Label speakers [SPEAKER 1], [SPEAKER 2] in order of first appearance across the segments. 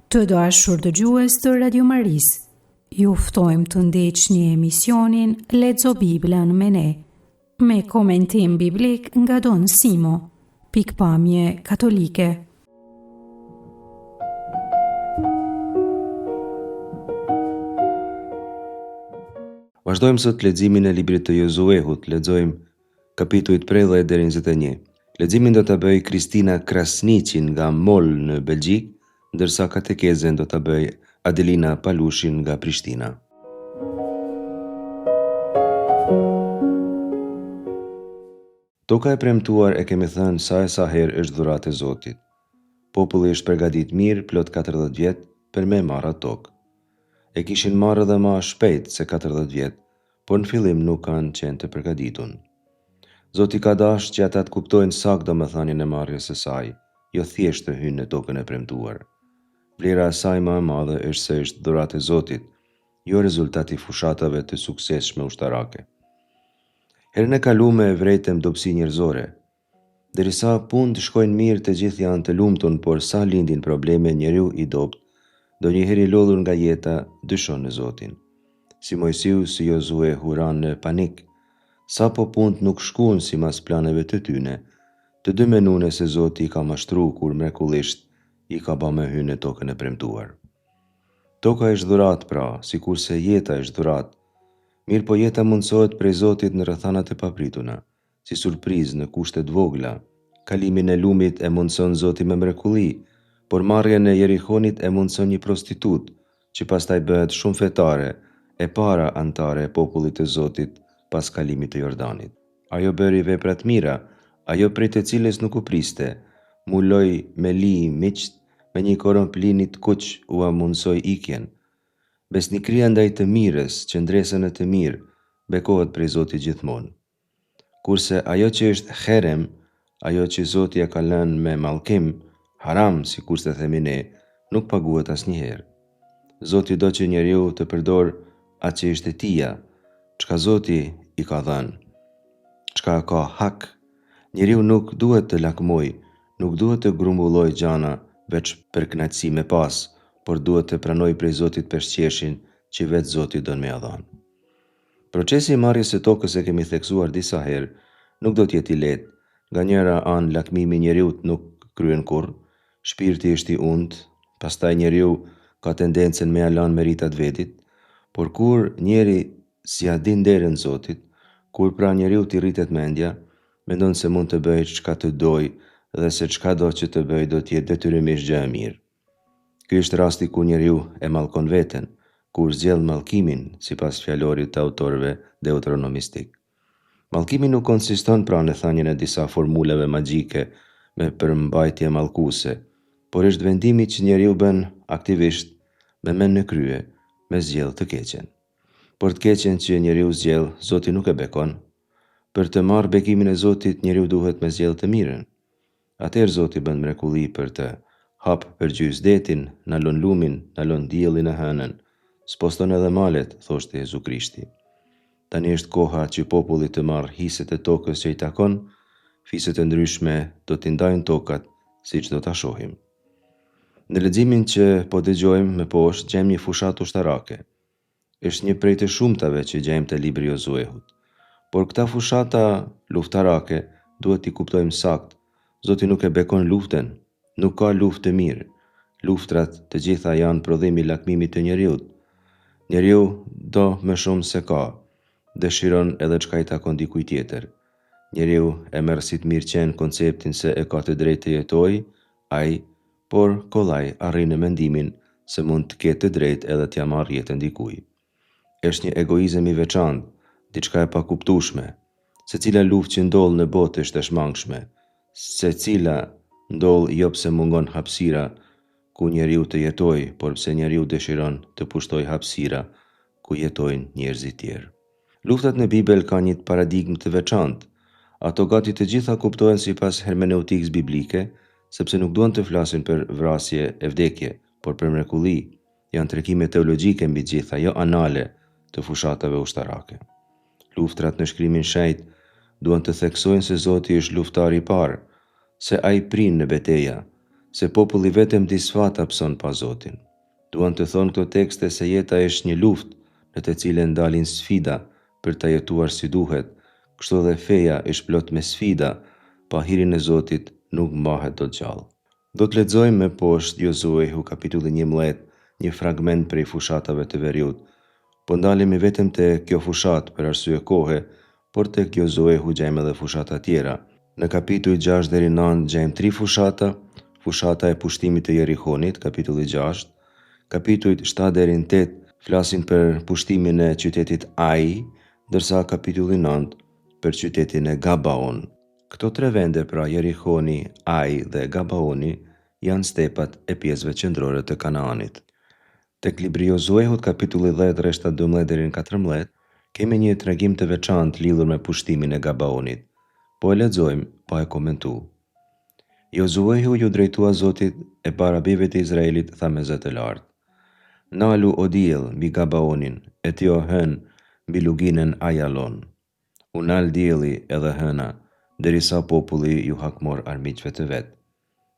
[SPEAKER 1] Të dashur dëgjues të Radio Maris, ju ftojmë të ndiqni emisionin Lexo Biblën me ne, me komentim biblik nga Don Simo, pikpamje katolike.
[SPEAKER 2] Vazhdojmë sot leximin e librit të Josuehut, lexojmë kapitujt prej 10 deri në 21. Leximin do ta bëj Kristina Krasniqin nga Mol në Belgjik, ndërsa katekezen do ta bëj Adelina Palushin nga Prishtina. Toka e premtuar e kemi thënë sa herë është dhuratë e Zotit. Populli është përgatit mirë, plot 40 vjet, për me marrë atë tokë. E kishin marrë edhe ma shpejt se 40 vjet, por në fillim nuk kanë qenë të përgatitun. Zoti ka dashur që ata të kuptojnë saktë domethënien e marrjes së saj, jo thjesht të hynë në tokën e premtuar. Vlera e saj më e madhe është se është dhuratë e Zotit, jo rezultati i fushatave të suksesshme ushtarake. Herën e kaluar vretëm dobësi njerëzore. Derisa punë të shkojnë mirë, të gjithë janë të lumtur, por sa lindin probleme, njeriu i dobët, donjëherë i lodhur nga jeta, dyshon në Zotin. Si Mojsiu, si Josue huran në panik. Sa po punët nuk shkuan sipas planeve të tyne, të dy menune se Zoti i ka mashtruar kur mrekullisht i ka ba me hynë në tokën e premtuar. Toka është dhuratë pra, sikurse jeta është dhuratë. Mirë po jeta mundsohet prej Zotit në rrethanat e paprituna, si surprizë në kushtet vogla. Kalimin e lumit e mundson Zoti me mrekulli, por marrjen e Jerihonit e mundson një prostitut, që pastaj bëhet shumë fetare, e para antare e popullit të Zotit pas kalimit të Jordanit. Ajo bëri vepra të mira, ajo prej të cilës nuk u priste, muloj me li miqt, me një koromplinit kuq u amundsoi ikjen. Besnikëria ndaj të mirës, qëndresën e të mirë, bekohet prej Zotit gjithmonë. Kurse ajo që është herem, ajo që Zoti ja ka lënë me mallkim, haram, sikur se themi ne, nuk paguhet asnjëherë. Zoti do që njeriu të përdor atë që është e tija, çka Zoti i ka dhënë, çka ka hak. Njeriu nuk duhet të lakmoj, nuk duhet të grumbulloj gjana veç për kënaqësi me pas, por duhet të pranoj prej Zotit peshqeshin që vetë Zoti don me ia dhënë. Procesi i marrjes së tokës e kemi theksuar disa herë, nuk do të jetë i lehtë. Nga njëra anë lakmimi i njeriut nuk kryen kurrë, shpirti është i undt, pastaj njeriu ka tendencën me ia lënë meritat vetit, por kur njeri si a din derën Zotit, kur pra njeriu t'i rritet mendja, mendon se mund të bëjë çka të dojë dhe se çka do që të bëjë do t'jetë detyrimisht gjë e mirë. Ky është rasti ku njeriu e mallkon veten, kur zgjell mallkimin sipas fjalorit të autorëve deuteronomistik. Mallkimi nuk konsiston pra në thënien e disa formulave magjike me përmbajtje mallkuese, por është vendimi që njeriu bën aktivisht me mend në krye, me zgjell të keqen. Por të keqen që njeriu zgjell, Zoti nuk e bekon. Për të marrë bekimin e Zotit, njeriu duhet me zgjell të mirën. Atëherë Zoti bën mrekulli për të hap përgjys detin, na lën lumin, na lën diellin e hënën, s'poston edhe malet, thoshte Jezu Krishti. Tani është koha që populli të marrë hiset e tokës që i takon, fiset e ndryshme do t'i ndajnë tokat, siç do ta shohim. Në leximin që po dëgjojmë më poshtë gjejmë një fushatë ushtarake. Është një prej të shumtave që gjejmë te libri i Josuehut. Por këta fushata luftarake duhet t'i kuptojmë saktë. Zoti nuk e bekon luftën, nuk ka luftë të mirë. Luftrat të gjitha janë prodhim i lakmimit të njeriut. Njeriu do më shumë se ka, dëshiron edhe çka i takon dikujt tjetër. Njeriu e merr si të mirëqen konceptin se e ka të drejtë të jetojë, ai, por kollaj arrin në mendimin se mund të ketë të drejtë edhe t'ia marrë jetën dikujt. Është një egoizëm i veçantë, diçka e pakuptueshme. Secila luftë që ndodh në botë është e shmangshme. Secila ndodh jo pse mungon hapësira ku njeriu të jetojë, por pse njeriu dëshiron të pushtojë hapësira ku jetojnë njerëzit tjerë. Luftat në Bibel kanë një paradigmë të veçantë. Ato gati të gjitha kuptohen sipas hermeneutikës biblike, sepse nuk duan të flasin për vrasje e vdekje, por për mrekulli. Janë tregime teologjike mbi gjitha, jo anale të fushatave ushtarake. Luftrat në Shkrimin e Shenjtë duan të theksojnë se Zoti është luftari i parë, se ai prin në beteja, se populli vetëm disfata pson pa Zotin. Duan të thonë këto tekste se jeta është një luftë në të cilën dalin sfida për ta jetuar si duhet, kështu dhe feja është plot me sfida, pa hirin e Zotit nuk mbahet dot gjallë. Do të lexojmë me poshtë Josuehu kapitulli 11, një fragment prej fushatave të Veriut, po ndalemi vetëm te kjo fushat për arsye kohe, por tek Josuehu gjejmë edhe fushata tjera. Në kapitull 6 deri 9 gjejmë 3 fushata, fushata e pushtimit të Jerihonit, kapitulli 6, kapitujt 7 deri 8 flasin për pushtimin e qytetit Ai, ndërsa kapitulli 9 për qytetin e Gabaon. Këto 3 vende, pra Jerihoni, Ai dhe Gabaoni, janë stepat e pjesëve qendrore të Kanaanit. Tek libri Josuehut kapitulli 10 rreshta 12 deri në 14 kemi një tregim të veçantë lidhur me pushtimin e Gabaonit. Po e lexojmë pa e komentuar. Josuehu ju drejtua Zotit e para bijve të Izraelit tha me zë të lartë: Nalu o diell mbi Gabaonin, e ti o hën mbi luginën Ajalon. U nal dielli edhe hëna, derisa populli ju hakmor armiqve të vet.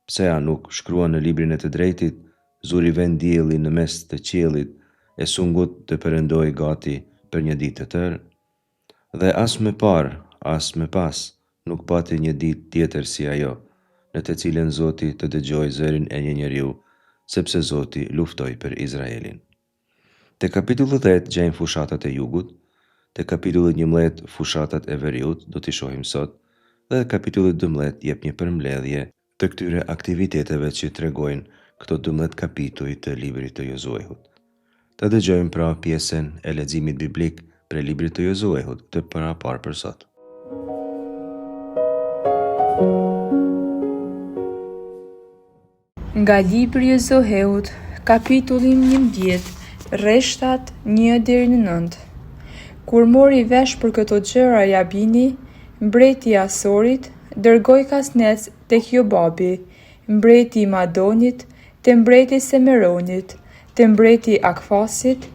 [SPEAKER 2] Pse a nuk shkruan në librin e të drejtit, zuri vend dielli në mes të qiellit, e sungut të perëndoi gati për një ditë të tërë? Dhe as më parë, as më pas, nuk pati një ditë tjetër si ajo, në të cilën Zoti të dëgjoi zërin e një njeriu, sepse Zoti luftoi për Izraelin. Te kapitulli 10 gjejmë fushatat e jugut, te kapitulli 11 fushatat e Veriut, do t'i shohim sot, dhe kapitulli 12 jep një përmbledhje të këtyre aktiviteteve që tregojnë këto 12 kapituj të librit të Josuehut. Ta dëgjojmë pra pjesën e leximit biblik për librit të Josuehut të parapar për sot.
[SPEAKER 3] Nga libri i Josuehut, kapitulli 11, rreshtat 1 deri në 9. Kur mori vesh për këto gjëra Jabini, mbreti i Asorit, dërgoi kasnec tek Jobabi, mbreti i Madonit, te mbreti i Semeronit, te mbreti i Akfasit,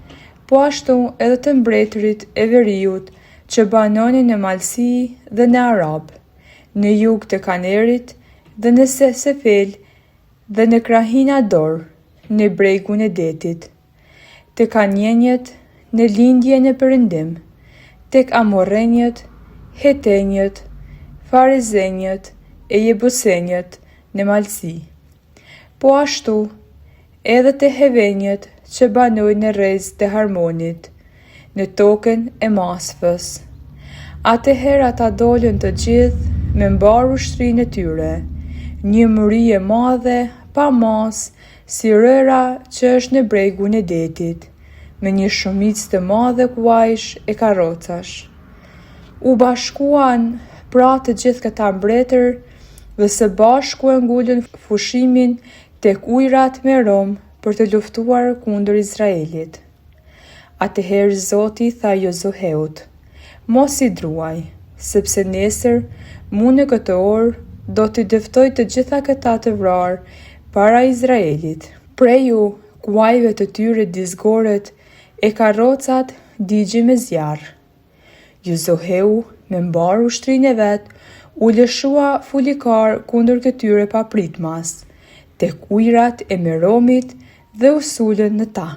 [SPEAKER 3] po ashtu edhe të mbretërit e Veriut, që banonin në Malsi dhe në Arab, në jug të Kanerit dhe në Sefel dhe në Krahina Dor, në bregun e detit, të Kanjenjet, në lindje në perëndim, tek Amorrenjët, Hetenjët, Farizenjët e Jebusenjët në Malsi. Po ashtu, edhe të Hevenjët që banojnë në rrez të Harmonit, në tokën e Masfës. Atëherë ata dolën të gjithë me mbar ushtrinë e tyre, një muri e madhe pa mas si rëra që është në bregun e detit, me një shumicë të madhe kuajsh e karrocash. U bashkuan pra të gjithë këta mbretër dhe së bashku e ngullën fushimin tek ujrat me Rom për të luftuar kundër Izraelit. Atëherë Zoti tha Josueut: Mos i druaj, sepse nesër në këtë orë do t'i dëftoj të gjitha këta të vrarë para Izraelit. Preju kuajve të tyre dizgoret e karrocat digji me zjarr. Josueu me mbar ushtrinë e vet u lëshua fulikar kundër këtyre papritmas, tek ujrat e Meromit dhe u sulën në ta.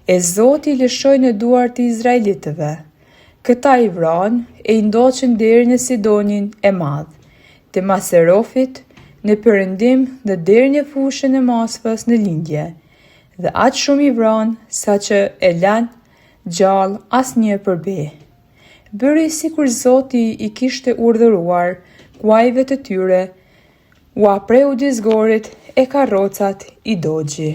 [SPEAKER 3] E Zoti lëshoi në duart të izraelitëve. Këta i vran e i ndoqën deri në Sidonin e madh, te Maserofit në perëndim dhe deri në fushën e Masfës në lindje, dhe aq shumë i vran sa që e lan gjallë asnjë përbe. Bëri sikur Zoti i kishte urdhëruar kuajve të tyre, u apreu dizgorit e karrocat i dogji.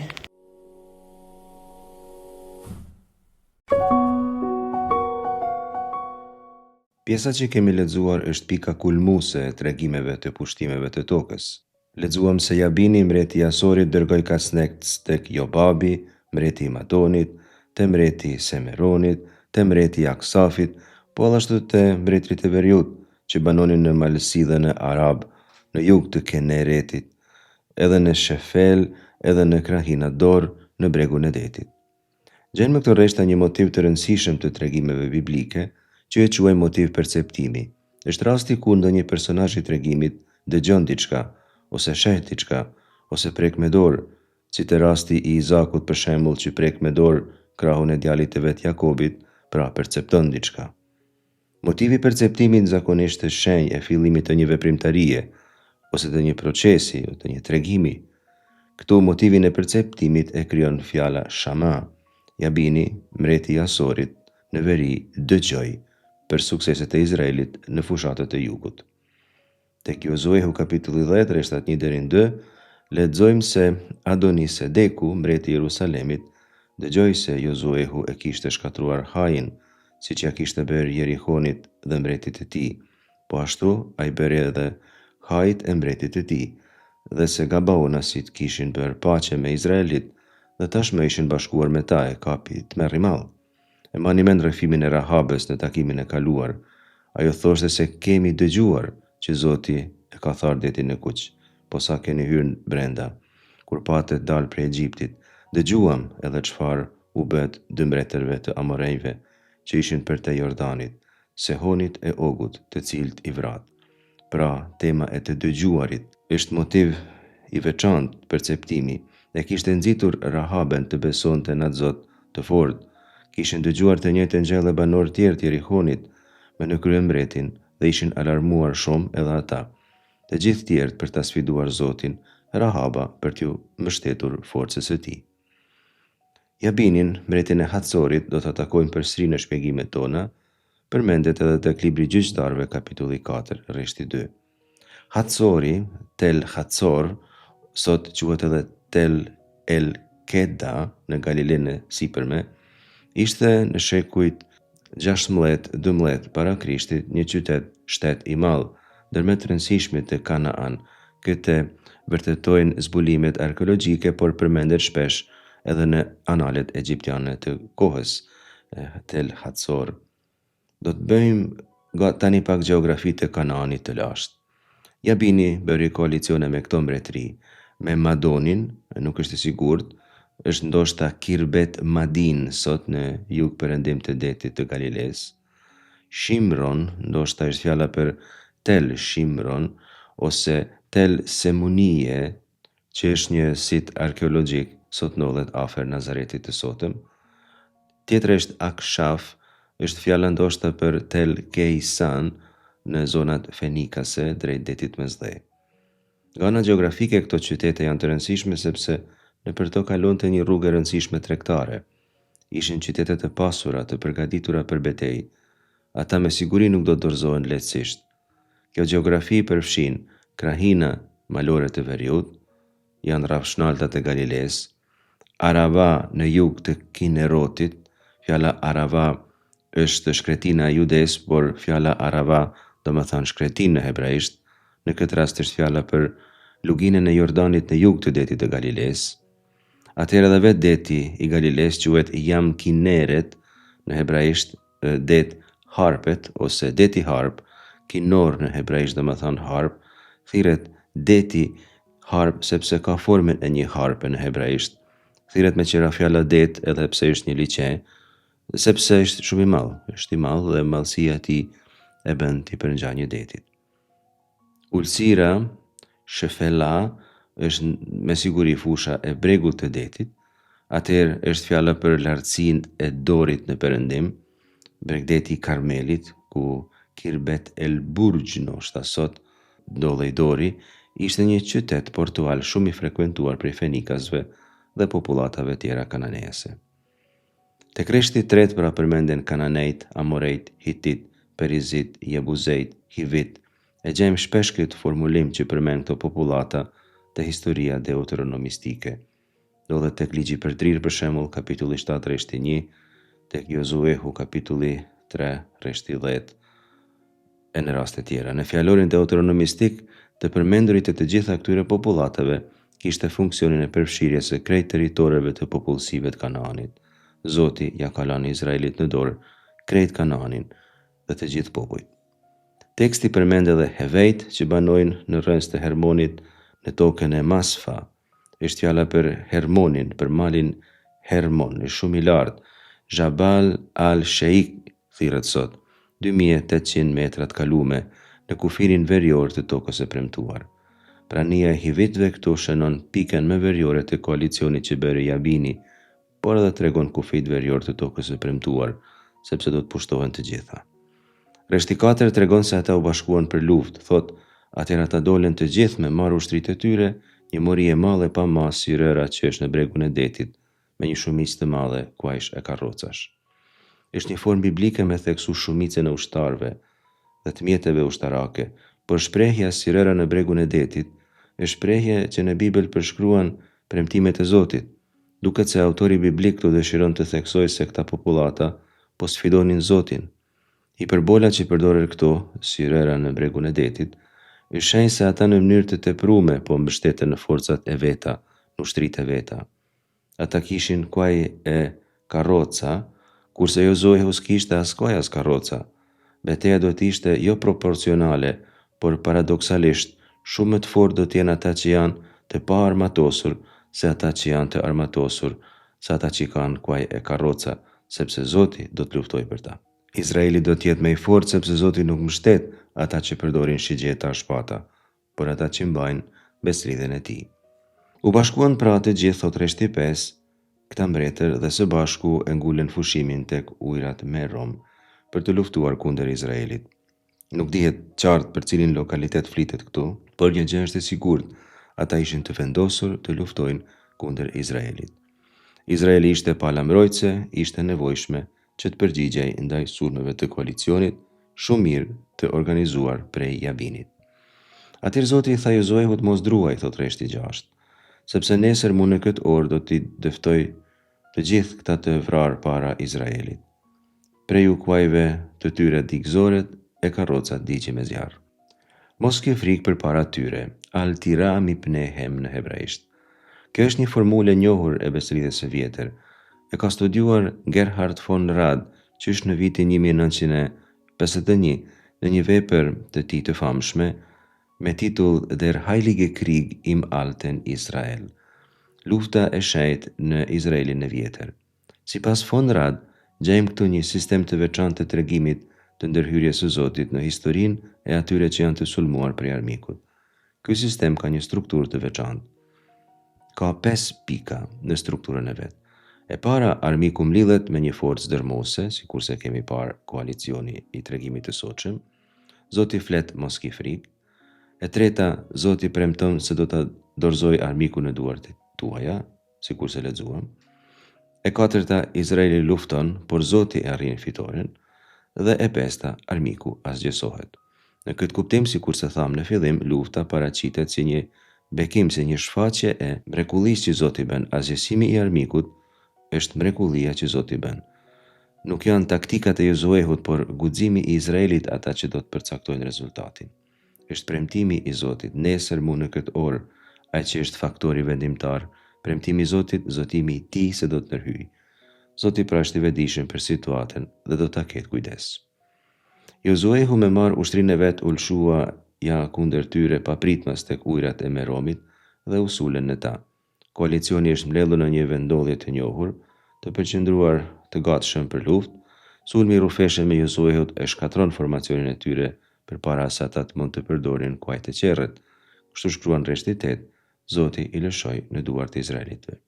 [SPEAKER 2] Pjesa që kemi lexuar është pika kulmuese e tregimeve të pushtimeve të tokës. Lexuam se Jabini, mbreti i Asorit, dërgoi kasnec tek Jobabi, mbreti i Madonit, te mbreti i Semeronit, te mbreti i Aksafit, po ashtu te mbretërit e Veriut, që banonin në Malsi dhe në Arab, në jug të Keneretit, edhe në Shefel, edhe në Krahina Dor, në bregun e detit. Gjenë me këto rreshta një motiv të rëndësishëm të tregimeve biblike, që e quajmë motiv perceptimi. Është rasti ku ndonjë personazh i tregimit dëgjon diçka, ose sheh diçka, ose prek me dorë, si të rasti i Izakut për shembull që prek me dorë krahun e djalit të vet Jakobit, pra percepton diçka. Motivi i perceptimit zakonisht është shenjë e fillimit të një veprimtarie, ose të një procesi, ose të një tregimi. Këtu motivin e perceptimit e krijon fjala shama. Jabini, mreti i Asorit, në veri dëgjoj për sukseset e Izraelit në fushatët e jugut. Tek Jozuehu kapitulli 10, rreshtat 1-2, lexojmë se Adonisedeku, mreti i Jerusalemit, dëgjoi se Jozuehu e kishte shkatruar Hain, siç ja kishte bërë Jerihonit dhe mbretit të tij, po ashtu ai bëri edhe Hait e mbretit të tij, dhe se Gabaonasit kishin bërë paqe me Izraelit dhe tashmë ishin bashkuar me ta e kapi tmerrimall. E mani mend rrëfimin e Rahabes në takimin e kaluar. Ajo thoshte se kemi dëgjuar që Zoti e ka tharë detin në kuq, po sa keni hyrë brenda. Kur patet dal prej Egjiptit, dëgjuam edhe çfarë u bët dy mbretërve të Amorejve që ishin për te Jordanit, Sehonit e Ogut, të cilët i vrat. Pra, tema e të dëgjuarit është motiv i veçantë perceptimi, e kishte nxitur Rahaben të besonte në Zot të fortë. Kishin dëgjuar të njëjtën gjë edhe banorët tjerë të Jerihonit me në kryembretin dhe ishin alarmuar shumë edhe ata. Të gjithë tjerët për ta sfiduar Zotin, Rahaba për t'ju mbështetur forcës së tij. Jabinin, mretin e Hatsorit, do të takojmë përsëri në shpjegimet tona, përmendet edhe tek libri Gjyqtarëve kapitulli 4, rreshti 2. Hatsori, Tel Hatsor, sot quhet edhe Tel El Keda në Galilenë e sipërme, ishte në shekujt 16-12 para Krishtit një qytet-shtet i madh, ndërmjet të rëndësishmit të Kanaan. Këtë vërtetojnë zbulimet arkeologjike, por përmendet shpesh edhe në analet egjiptiane të kohës. Tel Hatsor. Do të bëjmë tani pak gjeografi të Kanaanit të lashtë. Jabini bëri koalicione me këto mbretëri, me Madonin, nuk është i sigurt, është ndoshta Kirbet Madin sot në jug perëndim të detit të Galiles. Shimron, ndoshta është fjala për Tel Shimron ose Tel Semunie, që është një sit arkeologjik, sot ndodhet afër Nazaretit të sotëm. Tjetra është Akshaf, është fjala ndoshta për Tel Keisan në zonat fenikase drejt detit Mesdhe. Nga ana gjeografike këto qytete janë të rëndësishme sepse nëpër to kalonte një rrugë e rëndësishme tregtare. Ishin qytete të pasura, të përgatitura për betejë. Ata me siguri nuk do të dorëzohen lehtësisht. Kjo gjeografi përfshin krahina malore të veriut, janë rrafshnaltat e Galiles, Arava në jug të Kinerotit. Fjala Arava është shkretina e Judes, por fjala Arava do të thonë shkretin në hebraisht. Në këtë rast është fjala për luginën e Jordanit në jug të detit të Galiles. Atëherë edhe vetë deti i Galiles quhet Jam Kineret, në hebraisht det harpet ose deti harp, kinor në hebraisht do të thonë harp, thirret deti harp sepse ka formën e një harpe në hebraisht. Thirret me qira fjala det edhe pse është një liçe, sepse është shumë i madh, është i madh dhe madhësia e tij e bën t'i përngjajë detit. Ulësira, Shefela, është me siguri fusha e bregut të detit. Atëherë është fjala për lartësinë e Dorit në perëndim, bregdeti i Karmelit, ku Kirbet El Burj, ndoshta sot ndodhej Dori, ishte një qytet portual shumë i frekuentuar prej fenikasve dhe popullatave tjera kananease. Tek rreshti 3 pra përmenden Kananejt, Amorejt, Hitit, Perizit, Jebuzejt, Hivit. E gjejmë shpesh këtë formulim që përmend këto popullata të historia deuteronomistike. Ndodhet tek ligji për Drir për shembull kapitulli 7 rreshti 1, tek Jozuehu kapitulli 3 rreshti 10 e në raste tjera. Në fjalorin deuteronomistik të përmendurit të gjitha këtyre popullatave kishte funksionin e përfshirjes së krejt territoreve të popullsive të Kanaanit. Zoti ja ka lënë Izraelit në dorë krejt Kanaanin dhe të gjithë popujt. Teksti përmend edhe Hevejt që banojnë në rrënjës të Hermonit në tokën e Masfa. Është fjala për Hermonin, për malin Hermon, është shumë i lartë. Jabal al-Sheikh thirret sot, 2800 metra të kalume në kufirin verior të tokës së premtuar. Prania e Hivitëve këtu shënon pikën më veriore të koalicionit që bëri Jabini, por edhe tregon kufit verior të tokës së premtuar, sepse do të pushtohen të gjitha. Reshti 4 tregon se ata u bashkuan për luftë, thot, atëherë ata dolën të gjithë me marrë ushtritë e tyre, një mori e madhe pa masë si rëra që është në bregun e detit, me një shumicë të madhe kuajsh e karrocash. Është një formë biblike me theksu shumicën e ushtarëve dhe të mjeteve ushtarake, por shprehja si rëra në bregun e detit është shprehje që në Bibël përshkruan premtimet e Zotit. Duket se autori biblik këtu dëshiron të theksojë se këta popullata po sfidonin Zotin. Hiperbola që përdoret këtu, si rëra në bregun e detit, është shenjë se ata në mënyrë të teprume po mbështeten në forcat e veta, në ushtritë e veta. Ata kishin kuaj e karroca, kurse Jozue kishte as kuaj as karroca. Betejë do të ishte jo proporcionale, por paradoksalisht shumë më të fortë do të jenë ata që janë të pa armatosur se ata që janë të armatosur, se ata që kanë kuaj e karroca, sepse Zoti do të luftojë për ta. Izraeli do të jetë më i fortë sepse Zoti nuk mbështet ata që përdorin shigjeta shpata, por ata që mbajnë beslidhen e tij. U bashkuan pra të gjithë, thot reshti 5, këta mbretër dhe së bashku e ngulën fushimin tek ujrat Merom për të luftuar kundër Izraelit. Nuk dihet qartë për cilin lokalitet flitet këtu, por një gjë është e sigurt, ata ishin të vendosur të luftojnë kundër Izraelit. Izraeli ishte pa lambrojtse, ishte nevojshme që të përgjigjej ndaj sulmeve të koalicionit, shumë mirë të organizuar prej Jabinit. Atëherë Zoti i tha Jozuehut mos druaj, thot reshti 6, sepse nesër mu në këtë orë do t'i dëftoj të gjithë këta të vrarë para Izraelit. Prej u kuajve të tyre digzoret e karrocat digji me zjarr. Mos ke frikë për para tyre, al tira mi pnehem në hebraisht. Kjo është një formule njohur e besëridhjes së vjetër. E ka studiuar Gerhard von Rad, që është në vitin 1951 në një vepër të tij të famshme me titull Der Heilige Krieg im Alten Israel, lufta e shenjtë në Izraelin e vjetër. Sipas von Rad, gjejmë këtu një sistem të veçantë të tregimit të ndërhyrjes së Zotit në historinë e atyre që janë të sulmuar prej armikut. Ky sistem ka një strukturë të veçantë. Ka 5 pika në strukturën e vet. E para, armiku mlidhet me një forcë dërmose, sikurse kemi parë koalicioni i tregimit të sotshëm. Zoti flet mos ki frikë. E treta, Zoti premton se do ta dorëzoj armikun në duart e tuaja, sikurse lexuam. E katërta, Izraeli lufton, por Zoti e arrin fitoren. Dhe e pesta, armiku asgjësohet. Në këtë kuptim, sikurse thamë në fillim, lufta paraqitet si një bekim, si një shfaqje e mrekullisë që Zoti bën. Asgjësimi i armikut është mrekullia që Zoti bën. Nuk janë taktikat e Jozuehut, por guximi i Izraelit ata që do të përcaktojnë rezultatin. Është premtimi i Zotit, nesër mu në këtë orë, ai që është faktori vendimtar, premtimi i Zotit, zotimi i tij se do të ndërhyjë. Zoti pra është i vetëdijshëm për situatën dhe do ta ketë kujdes. Jozuehu me marr ushtrinë e vet u lshua ja kundër tyre papritmas tek ujrat e Meromit dhe u sulën në ta. Koalicioni është mbledhur në një vendodhje të njohur, të përqendruar të gatshëm për luftë. Sulmi i rrufeshëm me Jozuehut e shkatron formacionin e tyre përpara se ata të mund të përdorin kuaj të qerrët. Kështu shkruan rreshti 8, Zoti i lëshoi në duart e izraelitëve.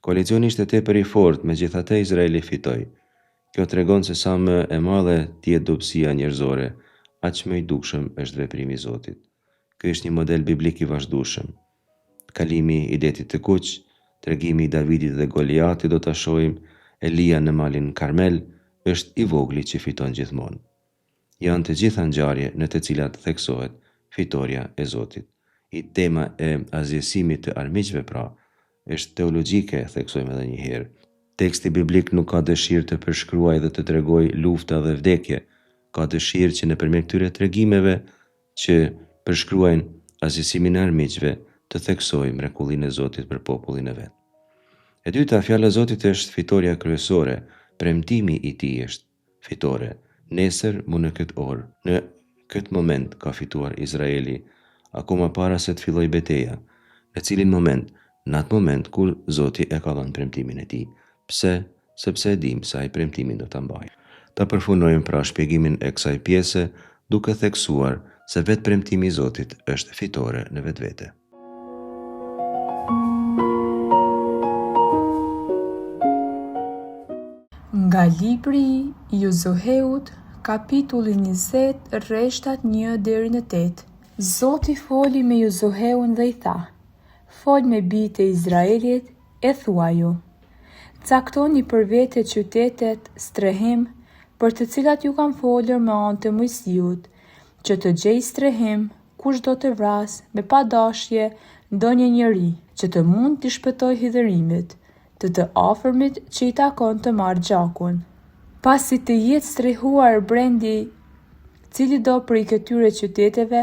[SPEAKER 2] Koalicioni ishte tepër i fortë, megjithatë Izraeli fitoi. Kjo tregon se sa më e madhe të jetë dobësia njerëzore, aq më i dukshëm është veprimi i Zotit. Ky është një model biblik i vazhdueshëm. Kalimi i detit të kuq, tregimi i Davidit dhe Goliatit do ta shohim, Elia në malin Karmel është i vogli që fiton gjithmonë. Janë të gjitha ngjarje në të cilat theksohet fitoria e Zotit. I tema e azjesimit të armiqve pra është teologjike, theksojmë edhe një herë. Teksti biblik nuk ka dëshirë të përshkruaj dhe të tregoj lufta dhe vdekje, ka dëshirë që nëpërmjet këtyre tregimeve që përshkruajnë azjesimin e armiqve të theksojë mrekullinë e Zotit për popullin e vet. E dyta, fjala e Zotit është fitoria kryesore, premtimi i tij është fitore. Nesër mu në këtë orë, në këtë moment ka fituar Izraeli, akoma para se të filloj beteja. Në cilin moment? Në atë moment kur Zoti e ka dhënë premtimin e tij. Pse? Sepse e dim se ai premtimin do ta mbajë. Ta përfundojmë pra shpjegimin e kësaj pjese duke theksuar se vetë premtimi i Zotit është fitore në vetvete.
[SPEAKER 3] Nga libri i Josueut, kapitulli 20, rreshtat 1 deri në 8. Zoti foli me Josueun dhe i tha: "Fol me bijtë e Izraelit e thuaju: caktoni për vete qytetet strehim, për të cilat ju kam folur me anë të Mojsiut, që të gjej strehim kush do të vras me padashje ndonjë njeri, që të mund t'i shpëtoj hidhërimit të afërmit që i takon të marrë gjakun. Pasi të jetë strehuar brendi cili do prej këtyre qyteteve,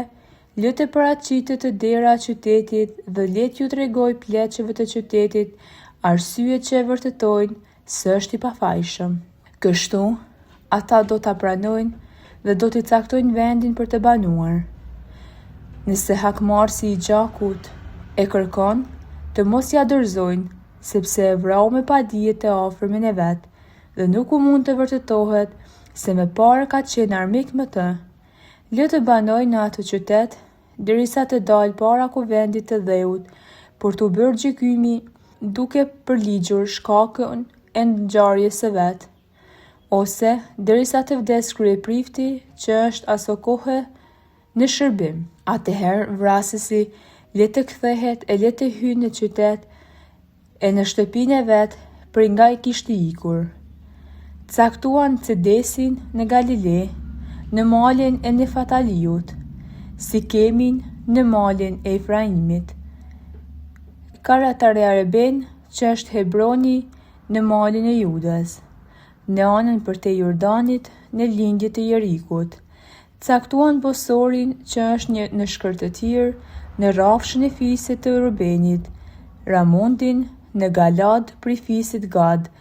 [SPEAKER 3] le të paraqitet të dera qytetit dhe let ju tregoj pleqeve të qytetit arsye që e vërtetojnë se është i pafajshëm. Kështu, ata do ta pranojnë dhe do t'i caktojnë vendin për të banuar. Nëse hakmarrësi i gjakut e kërkon, të mos ja dorëzojnë, sepse e vrau me padije të afërmin e vet, dhe nuk u mund të vërtetohet se me parë ka qenë armik me të. Le të banoj në atë qytet, derisa të dalë para kuvendit të dheut, për t'u bërë gjykimi duke përligjur shkakun e ngjarjes së vet, ose derisa të vdes kryeprifti që është aso kohë në shërbim. Atëherë vrasësi le të kthehet e le të hyjë në qytet e në shtëpinë e vet prej nga i kishte ikur. Caktuan Cedesin në Galile, në malin e Nefataliut, Sikemin në malin e Efraimit, Karatareben që është Hebroni në malin e Judas, në anën përtej Jordanit në lindje të Jerikut. Caktuan Bosorin që është në shkërtëtir në rafshën e fisit të Rubenit, Ramondin në Galad prej fisit Gad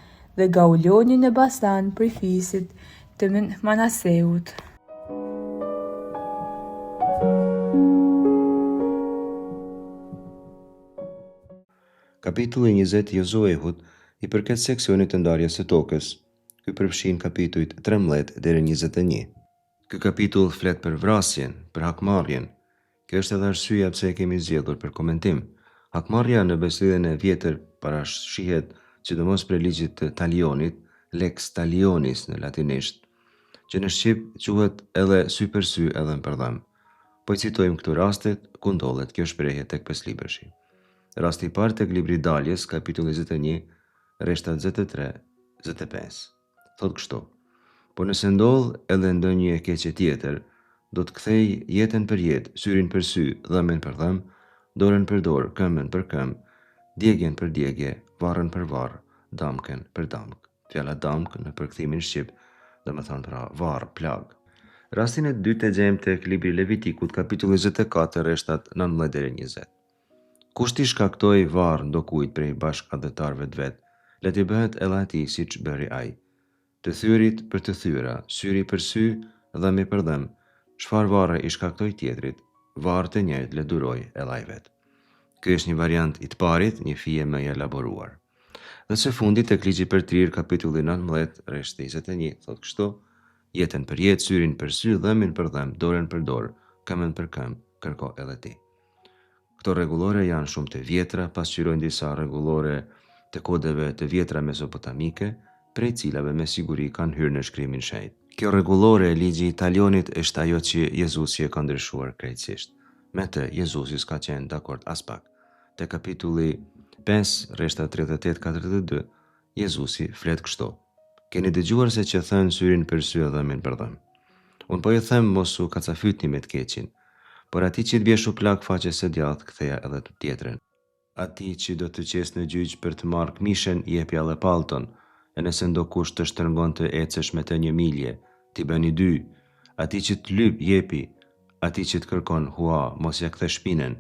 [SPEAKER 3] dhe Gaulonin në Basan prej fisit të Manaseut.
[SPEAKER 2] Kapitulli 20 i Josuehut i përket seksionit të ndarjes së tokës. Ky përfshin kapitujt 13 deri 21. Ky kapitull flet për vrasjen, për hakmarrjen. Kjo është edhe arsyeja pse e kemi zgjedhur për komentim. Hakmarrja në beslidhjen e vjetër parashihet sidomos për ligjit të talionit, lex talionis në latinisht, që në shqip quhet edhe sy për sy edhe në përdhem. Po i citojmë këtu rastet ku ndodhet kjo shprehje tek Peslibershi. Rasti i parë tek libri i Daljes, kapitulli 21, rreshtat 23-25. Thot kështu: po nëse ndodh edhe ndonjë e keqe tjetër, do të kthej jetën për jetë, syrin për sy, dhëmen për dhëm, dorën për dorë, këmbën për këmbë, djegjen për djegje, varrën për varr, damkën për damk. Fjala damk në përkthimin shqip, domethënë pra varr, plag. Rastin e dytë e gjejmë tek libri i Levitikut, kapitulli 24, rreshtat 19 deri 20. Kush t'i shkaktoi varr ndokujt prej bashkëdhetarëve të vet, le t'i bëhet edhe atij siç bëri ai. Të thyrit për të thyra, syri për sy, dhëmi për dhëm, çfarë varre i shkaktoi tjetrit, varr të njëjtë le duroj edhe ai vet. Ky është një variant i të parit, një fije më e elaboruar. Dhe së fundit tek ligji për trirë, kapitulli 19, rreshti 21, thot kështu: jetën për jetë, syrin për sy, dhëmin për dhëm, dorën për dorë, këmbën për këmbë, kërko edhe ti. Këto rregullore janë shumë të vjetra, pasqyrojnë disa rregullore të kodeve të vjetra mesopotamike, prej cilave me siguri kanë hyrë në shkrimin shenjtë. Kjo rregullore e ligji i talionit është ajo që Jezusi e ka ndryshuar krejtësisht. Me të, Jezusi s'ka qenë dakord as pak. Te kapitulli 5, rreshtat 38-42, Jezusi flet kështu: keni dëgjuar se që thënë syrin për sy dhe dhëmin për dhëm. Unë po ju them mos u kacafytni me të keqin, por atij që të bjeshu plak faqes së djathtë ktheja edhe të tjetrën. Atij që do të qes në gjyq për të marrë këmishën, jepja dhe pallton, e nëse ndokush të shtërngon të ecesh me të 1 milje, t'i bëni 2. Atij që të lyp jepi, atij që të kërkon hua, mos ja kthe shpinën.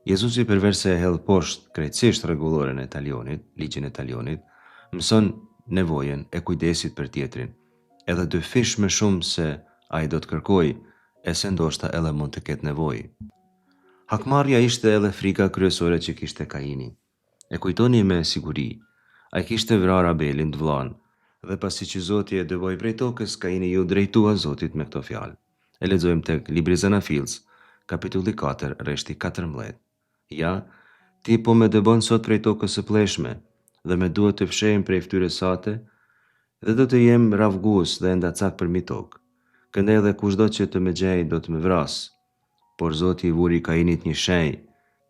[SPEAKER 2] Jezusi përveç se e hedh poshtë krejtësisht rregulloren e talionit, ligjin e talionit, mëson nevojën e kujdesit për tjetrin, edhe 2 fish më shumë se ai do të kërkoj, e se ndoshta edhe mund të ketë nevojë. Hakmarrja ishte edhe frika kryesore që kishte Kaini. E kujtoni me siguri, ai kishte vrarë Abelin të vllain, dhe pasi që Zoti e dëvoi prej tokës, Kaini ju drejtua Zotit me këto fjalë: E lexojmë tek libri Zanafils, kapitulli 4, rreshti 14. Ja, ti po me dëbon sot prej tokës së pleshme, dhe me duhet të fshehem prej fytyrës sate, dhe do të jem ravgus dhe enda cak për mi tokë. Këndej dhe kushdo që të më gjej do të më vras, por Zoti i vuri Kainit një shenjë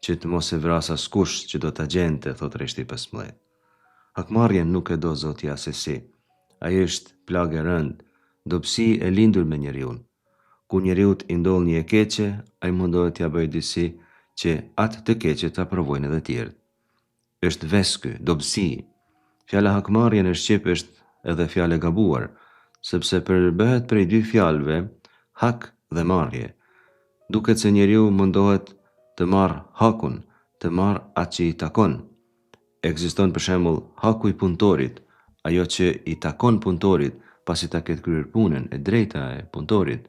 [SPEAKER 2] që të mos e vras askush që do ta gjente, thot rreshti 15. Hakmarrjen nuk e do Zoti asesi. Ai është plagë e rëndë, dobësi e lindur me njeriun. Ku njeriut i ndodh një e keqe, ai mundohet t'ia bëjë disi që atë të keqe ta provojnë edhe tjerët. Është vesky, dobësi. Fjala hakmarrje në shqip është edhe fjalë e gabuar, sepse përbëhet prej dy fjalëve, hak dhe marrje. Duket se njeriu mundohet të marrë hakun, të marrë atë që i takon. Ekziston për shembull haku i punëtorit, ajo që i takon punëtorit pasi ta ketë kryer punën, e drejta e punëtorit.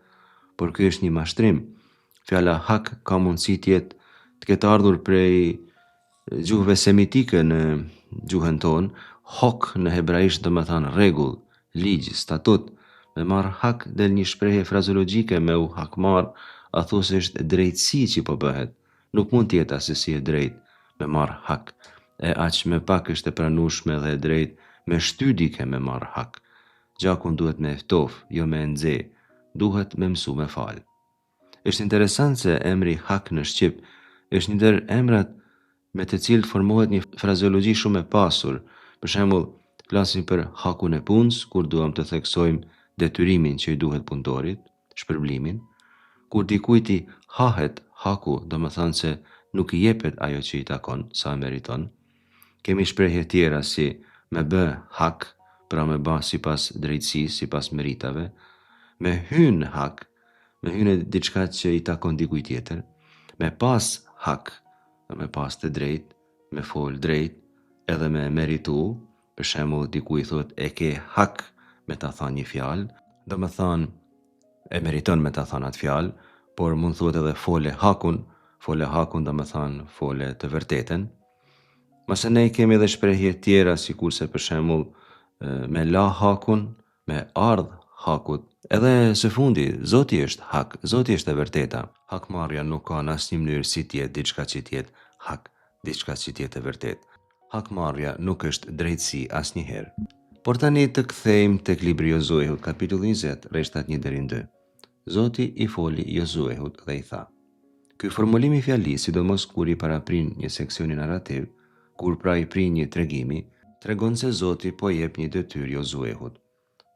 [SPEAKER 2] Por ky është një mashtrim. Fjala hak ka mundësi të ketë ardhur prej gjuhëve semitike në gjuhën tonë. Hok në hebraisht do të thonë rregull, ligj, statut. Me marr hak del një shprehje frazologjike me u hakmarr, a thosisht drejtësi që po bëhet. Nuk mund të jetë asesi e drejtë me marr hak. E aq me pak është e pranueshme dhe e drejtë me shtydike me marr hak. Gjakun duhet me ftof, jo me nxe, duhet me mësu me fal. Është interesant se emri hak në shqip është një ndër emrat me të cilët formohet një frazeologji shumë e pasur. Për shembull, flasim për hakun e punës kur duam të theksojmë detyrimin që i duhet punëtorit, shpërblimin. Kur dikujt i hahet haku, do të thonë se nuk i jepet ajo që i takon, sa meriton. Kemi shprehje tjera si me bë hak, pra me bë sipas drejtësisë, sipas meritave, me hyn hak, me hyn diçka që i takon dikujt tjetër, me pas hak, me pas të drejtë, me fol drejt, edhe me meritu. Për shembull, diku i thot e ke hak me ta thënë një fjalë, do të thonë e meriton me ta thënë atë fjalë, por mund thuhet edhe fole hakun do të thonë fole të vërtetën. Mase ne kemi edhe shprehje tjera, sikurse për shembull me la hakun, me ardh hakut. Edhe së fundi, Zoti është hak, Zoti është e vërteta. Hakmarrja nuk ka në asnjë mënyrë si tjetë diçka që tjetë hak, diçka që tjetë e vërtetë. Hakmarrja nuk është drejtësi asnjëherë. Por tani të kthejmë tek libri Jozuehut, kapitulli 20, rreshtat 1-2. Zoti i foli Jozuehut dhe i tha: Ky formulim i fjalisë, sidomos kur i paraprin një seksioni narrativ, kur pra i prin një tregimi, tregon se Zoti po jep një detyrë Jozuehut.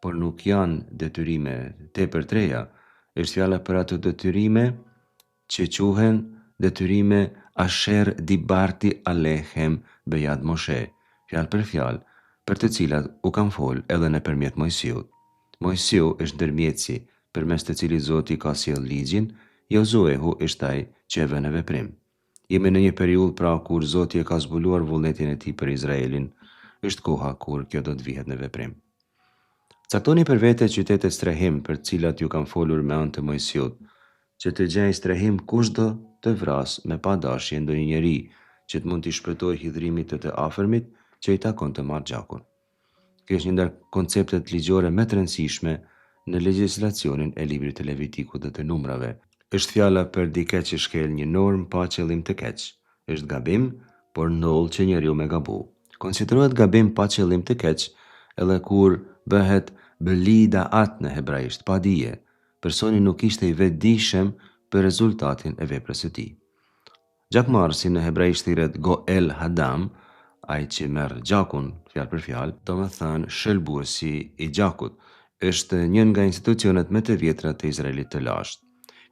[SPEAKER 2] Por nuk janë detyrime tepër treja, është fjala për ato detyrime që quhen detyrime Asher Dibarti Alehem Bejad Moshe, fjalë për fjalë, për të cilat u kanë fol edhe nëpërmjet Mojsiut. Mojsiu është ndërmjetësi përmes të cilit Zoti ka sjell ligjin, Jozuehu është ai që e vën në veprim. Jemi në një periudhë pra kur Zoti e ka zbuluar vullnetin e tij për Izraelin, është koha kur kjo do të vihet në veprim. Caktoni për vete qytete strehim për cilat ju kanë folur me anë të Mojsiut, që të gjej strehim kushdo të vras me pa dashje ndonjë njeri që të mund t'i shpëtoj hidhrimit të afërmit që i takon të marrë gjakun. Kjo është një ndër konceptet ligjore më të rëndësishme në legjislacionin e librit të Levitikut dhe të Numrave. Është fjala për dikë që shkel një normë pa qëllim të keq. Është gabim, por ndoll që njeriu me gabu. Konsiderohet gabim pa qëllim të keq edhe kur bëhet bëlidaat në hebraisht, pa dije. Personi nuk ishte i vetëdijshëm për rezultatin e veprës së tij. Gjakmarrësi në hebraisht thirret Goel Hadam, ai që merr gjakun, fjalë për fjalë, domethënë shëlbuesi i gjakut, është një nga institucionet më të vjetra të Izraelit të lashtë.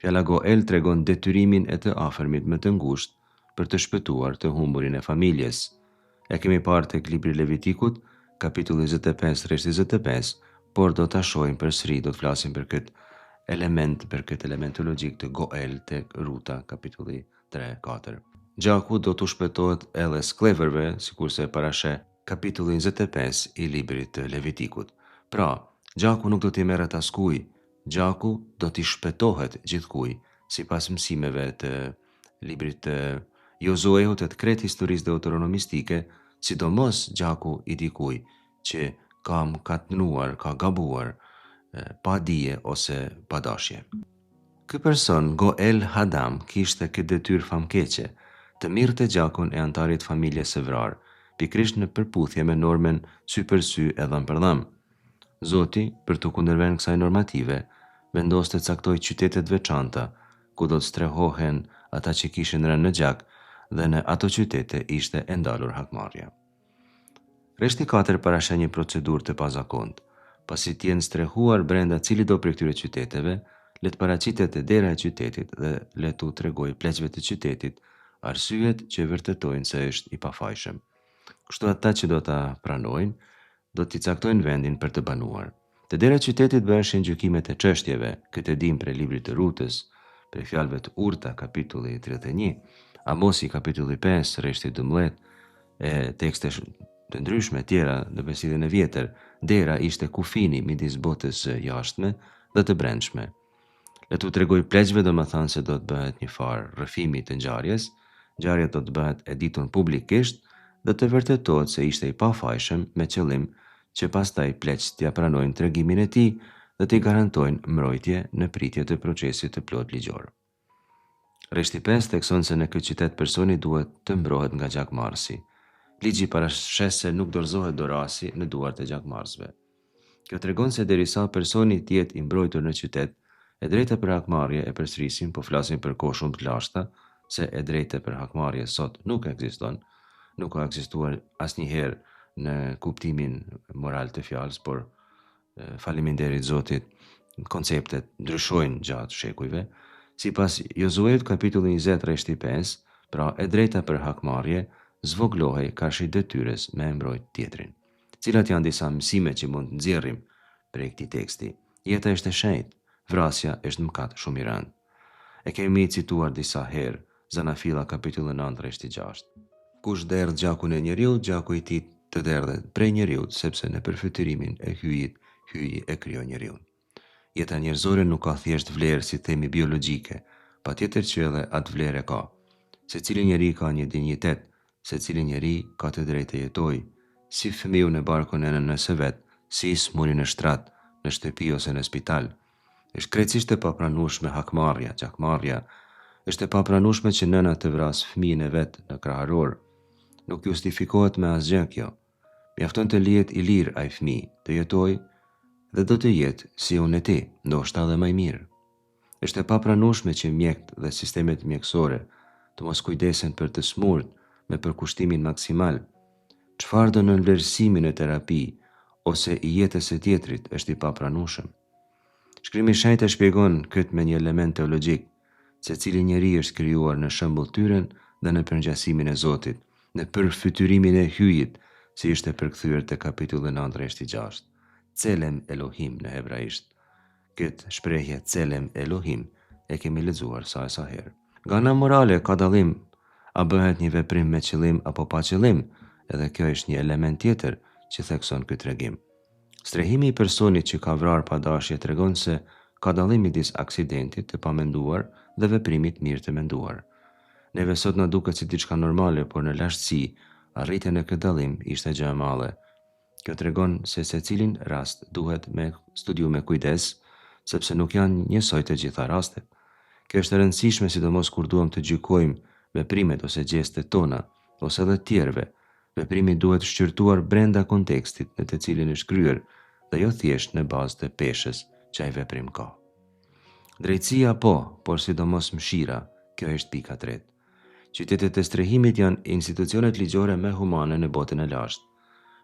[SPEAKER 2] Fjala Goel tregon detyrimin e të afërmit më të ngushtë për të shpëtuar të humburin e familjes. E kemi parë tek libri Levitikut, kapitulli 25, rreshti 25, por do ta shohim përsëri, do të flasim për këtë element logjik të Goel tek Ruta, kapitulli 3-4. Gjaku do të shpëtohet edhe sklevërve, sikurse parasheh kapitulli 25 i librit të Levitikut. Pra, gjaku nuk do t'i merret askuj, gjaku do t'i shpëtohet gjithkuj, sipas mësimeve të librit të Jozuehut të kretë historisë deuteronomistike, sidomos gjaku i dikuj që ka katënuar, ka gabuar, pa dije ose pa dashje. Ky person, Goel Hadam, kishte këtë detyrë famkeqe, të mirëte gjakun e antarit familjes së vrarë, pikrisht në përputhje me normen sy për sy e dhëm për dhëm. Zoti, për të kundërvend kësaj normative, vendos të caktoj qytetet veçanta, ku do të strehohen ata që kishin rënë në gjak, dhe në ato qytete ishte e ndalur hakmarrja. Rreshti 4 parashon një procedurë të pazakont. Pasi të jenë strehuar brenda cili do prej këtyre qyteteve, le të paraqitet te dera e qytetit dhe le t'u tregoj pleqve të qytetit arsyet që vërtetojnë se është i pafajshëm. Kështu ata që do ta pranojnë, do t'i caktojnë vendin për të banuar. Te dera e qytetit bëheshin gjykimet e çështjeve, këtë e dim prej librit të Rutës, prej fjalëve të Urta kapitulli 31, Amosi kapitulli 5, rreshti 12 e tekste të ndryshme tjera në Besëdhjen e Vjetër. Dera ishte kufini midis botës së jashtme dhe të brendshme. Le t'u tregoj pleqve do më thanë se do të bëhet një farë rrëfimi të ngjarjes, ngjarja do të bëhet e ditur publikisht dhe të vërtetohet se ishte i pafajshëm me qëllim që pastaj pleqt t'ia pranojnë tregimin e tij dhe t'i garantojnë mbrojtje në pritje të procesit të plot ligjor. Rreshti 5 thekson se në këtë qytet personi duhet të mbrohet nga gjakmarrësi. Ligji parashes se nuk dorëzohet dorasi në duart e gjakmarrësve. Kjo tregon se derisa personi të jetë i mbrojtur në qytet, e drejta për hakmarrje e përsërisim, po flasim për kohë shumë të lashta, se e drejta për hakmarrje sot nuk ekziston, nuk ka ekzistuar asnjëherë në kuptimin moral të fjalës, por faleminderit Zotit, konceptet ndryshojnë gjatë shekujve. Sipas Josueut kapitulli 20 rreshti 5, pra e drejta për hakmarrje zvoglohej kashi detyres me mbrojt tjetrin. Cilat janë disa mësime që mund të nxjerrim prej këtij teksti? Jeta është e shenjtë, vrasja është mëkat shumë i rëndë. E kemi cituar disa herë, Zanafilla kapitulli 9 rreshti 6. Kush derdh gjakun e njeriu, gjaku i tij të derdhet prej njeriu, sepse në përfytyrimin e hyjit, hyji e krijoi njeriu. Jeta njerëzore nuk ka thjesht vlerë si themi biologjike, patjetër që edhe atë vlerë ka. Secili njeri ka një dinjitet, secili njeri ka të drejtë të jetojë, si fëmiu në barkun e nënës së vet, si smuri në shtrat, në shtëpi ose në spital. Është krejtësisht e papranueshme hakmarrja, gjakmarrja. Është e papranueshme që nëna të vras fëmijën e vet në kraharor. Nuk justifikohet me asgjë kjo. Mjafton të lihet i lirë ai fëmijë, të jetojë dhe do të jetë si unë e ti, ndoshta edhe më i mirë. Është e papranueshme që mjekët dhe sistemet mjekësore të mos kujdesen për të smurt me përkushtimin maksimal. Çfarë do nënvlerësimin e terapi ose i jetës së tjetrit është i papranueshëm. Shkrimi i Shenjtë e shpjegon këtë me një element teologjik, se cili njeri është krijuar në shembull tyren dhe në përngjasimin e Zotit, në përfytyrimin e hyjit, si ishte përkthyer te kapitulli 9 rreshti 6. Celem Elohim në hebraisht. Këtë shprehje Celem Elohim e kemi lexuar sa herë. Nga ana morale ka dallim a bëhet një veprim me qëllim apo pa qëllim, edhe kjo është një element tjetër që thekson këtë tregim. Strehimi i personit që ka vrarë pa dashje tregon se ka dallim midis aksidentit të pamenduar dhe veprimit mirë të menduar. Neve sot na duket si diçka normale, por në lashtësi arritja në këtë dallim ishte gjë e madhe. Kjo tregon se secilin rast duhet me studiu me kujdes, sepse nuk janë njësoj të gjitha rastet. Kjo është e rëndësishme sidomos kur duam të gjykojmë veprimet ose gjestet tona, ose edhe tjerëve. Veprimi duhet shqyrtuar brenda kontekstit në të cilin është kryer dhe jo thjesht në bazë të peshës që ai veprim ka. Drejtësia po, por sidomos mëshira, kjo është pika 3. Qytetet e strehimit janë institucionet ligjore më humane në botën e lashtë.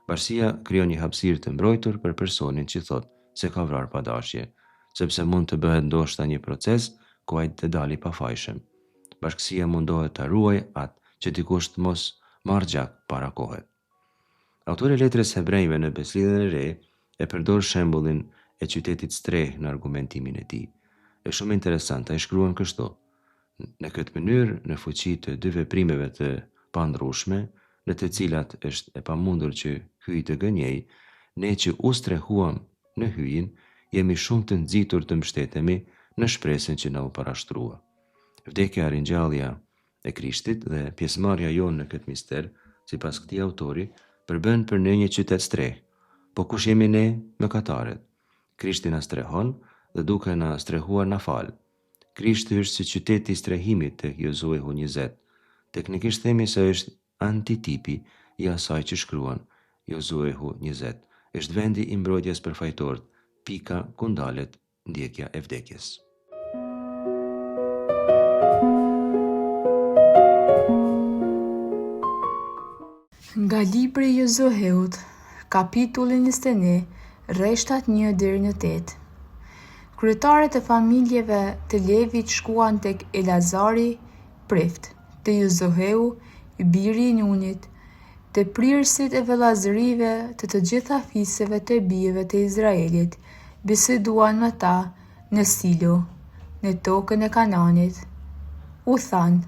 [SPEAKER 2] Bashkia krijon një hapësirë të mbrojtur për personin që thot se ka vrarë pa dashje, sepse mund të bëhet ndoshta një proces ku ai të dali pafajshëm. Bashkësia mundohet ta ruajë atë që dikush të mos marrë gjak para kohet. Autori i letrës Hebrejve në Besëdhjen e Re e përdor shembullin e qytetit streh në argumentimin e tij. Është shumë interesant, ai shkruan kështu: në këtë mënyrë, në fuqi të dy veprimeve të pandrueshme, në të cilat është e pamundur që hyj të gënjej, ne që u strehuam në hyjin, jemi shumë të nxitur të mbështetemi në shpresën që na u parashtrua. Vdekja, ringjallja e Krishtit dhe pjesëmarrja jonë në këtë mister, sipas këtij autori, përbën për ne një qytet streh. Po kush jemi ne, mëkatarët? Krishti na strehon dhe duke na strehuar na fal. Krishti është si qyteti i strehimit tek Josuehu 20. Teknikisht themi se është antitipi i asaj që shkruan Josuehu 20. Është vendi i mbrojtjes për fajtorët, pika ku ndalet ndjekja e vdekjes.
[SPEAKER 3] Nga libri i Josueut, kapitulli 21, rreshtat 1 deri në 8. Kryetarët e familjeve të Levit shkuan tek Elazari, prift, te Josueu, biri i Nunit, të prirësit e vëllazërive të gjitha fisëve të bijve të Izraelit, biseduan me ta në Silo, në tokën e Kananit. U thanë,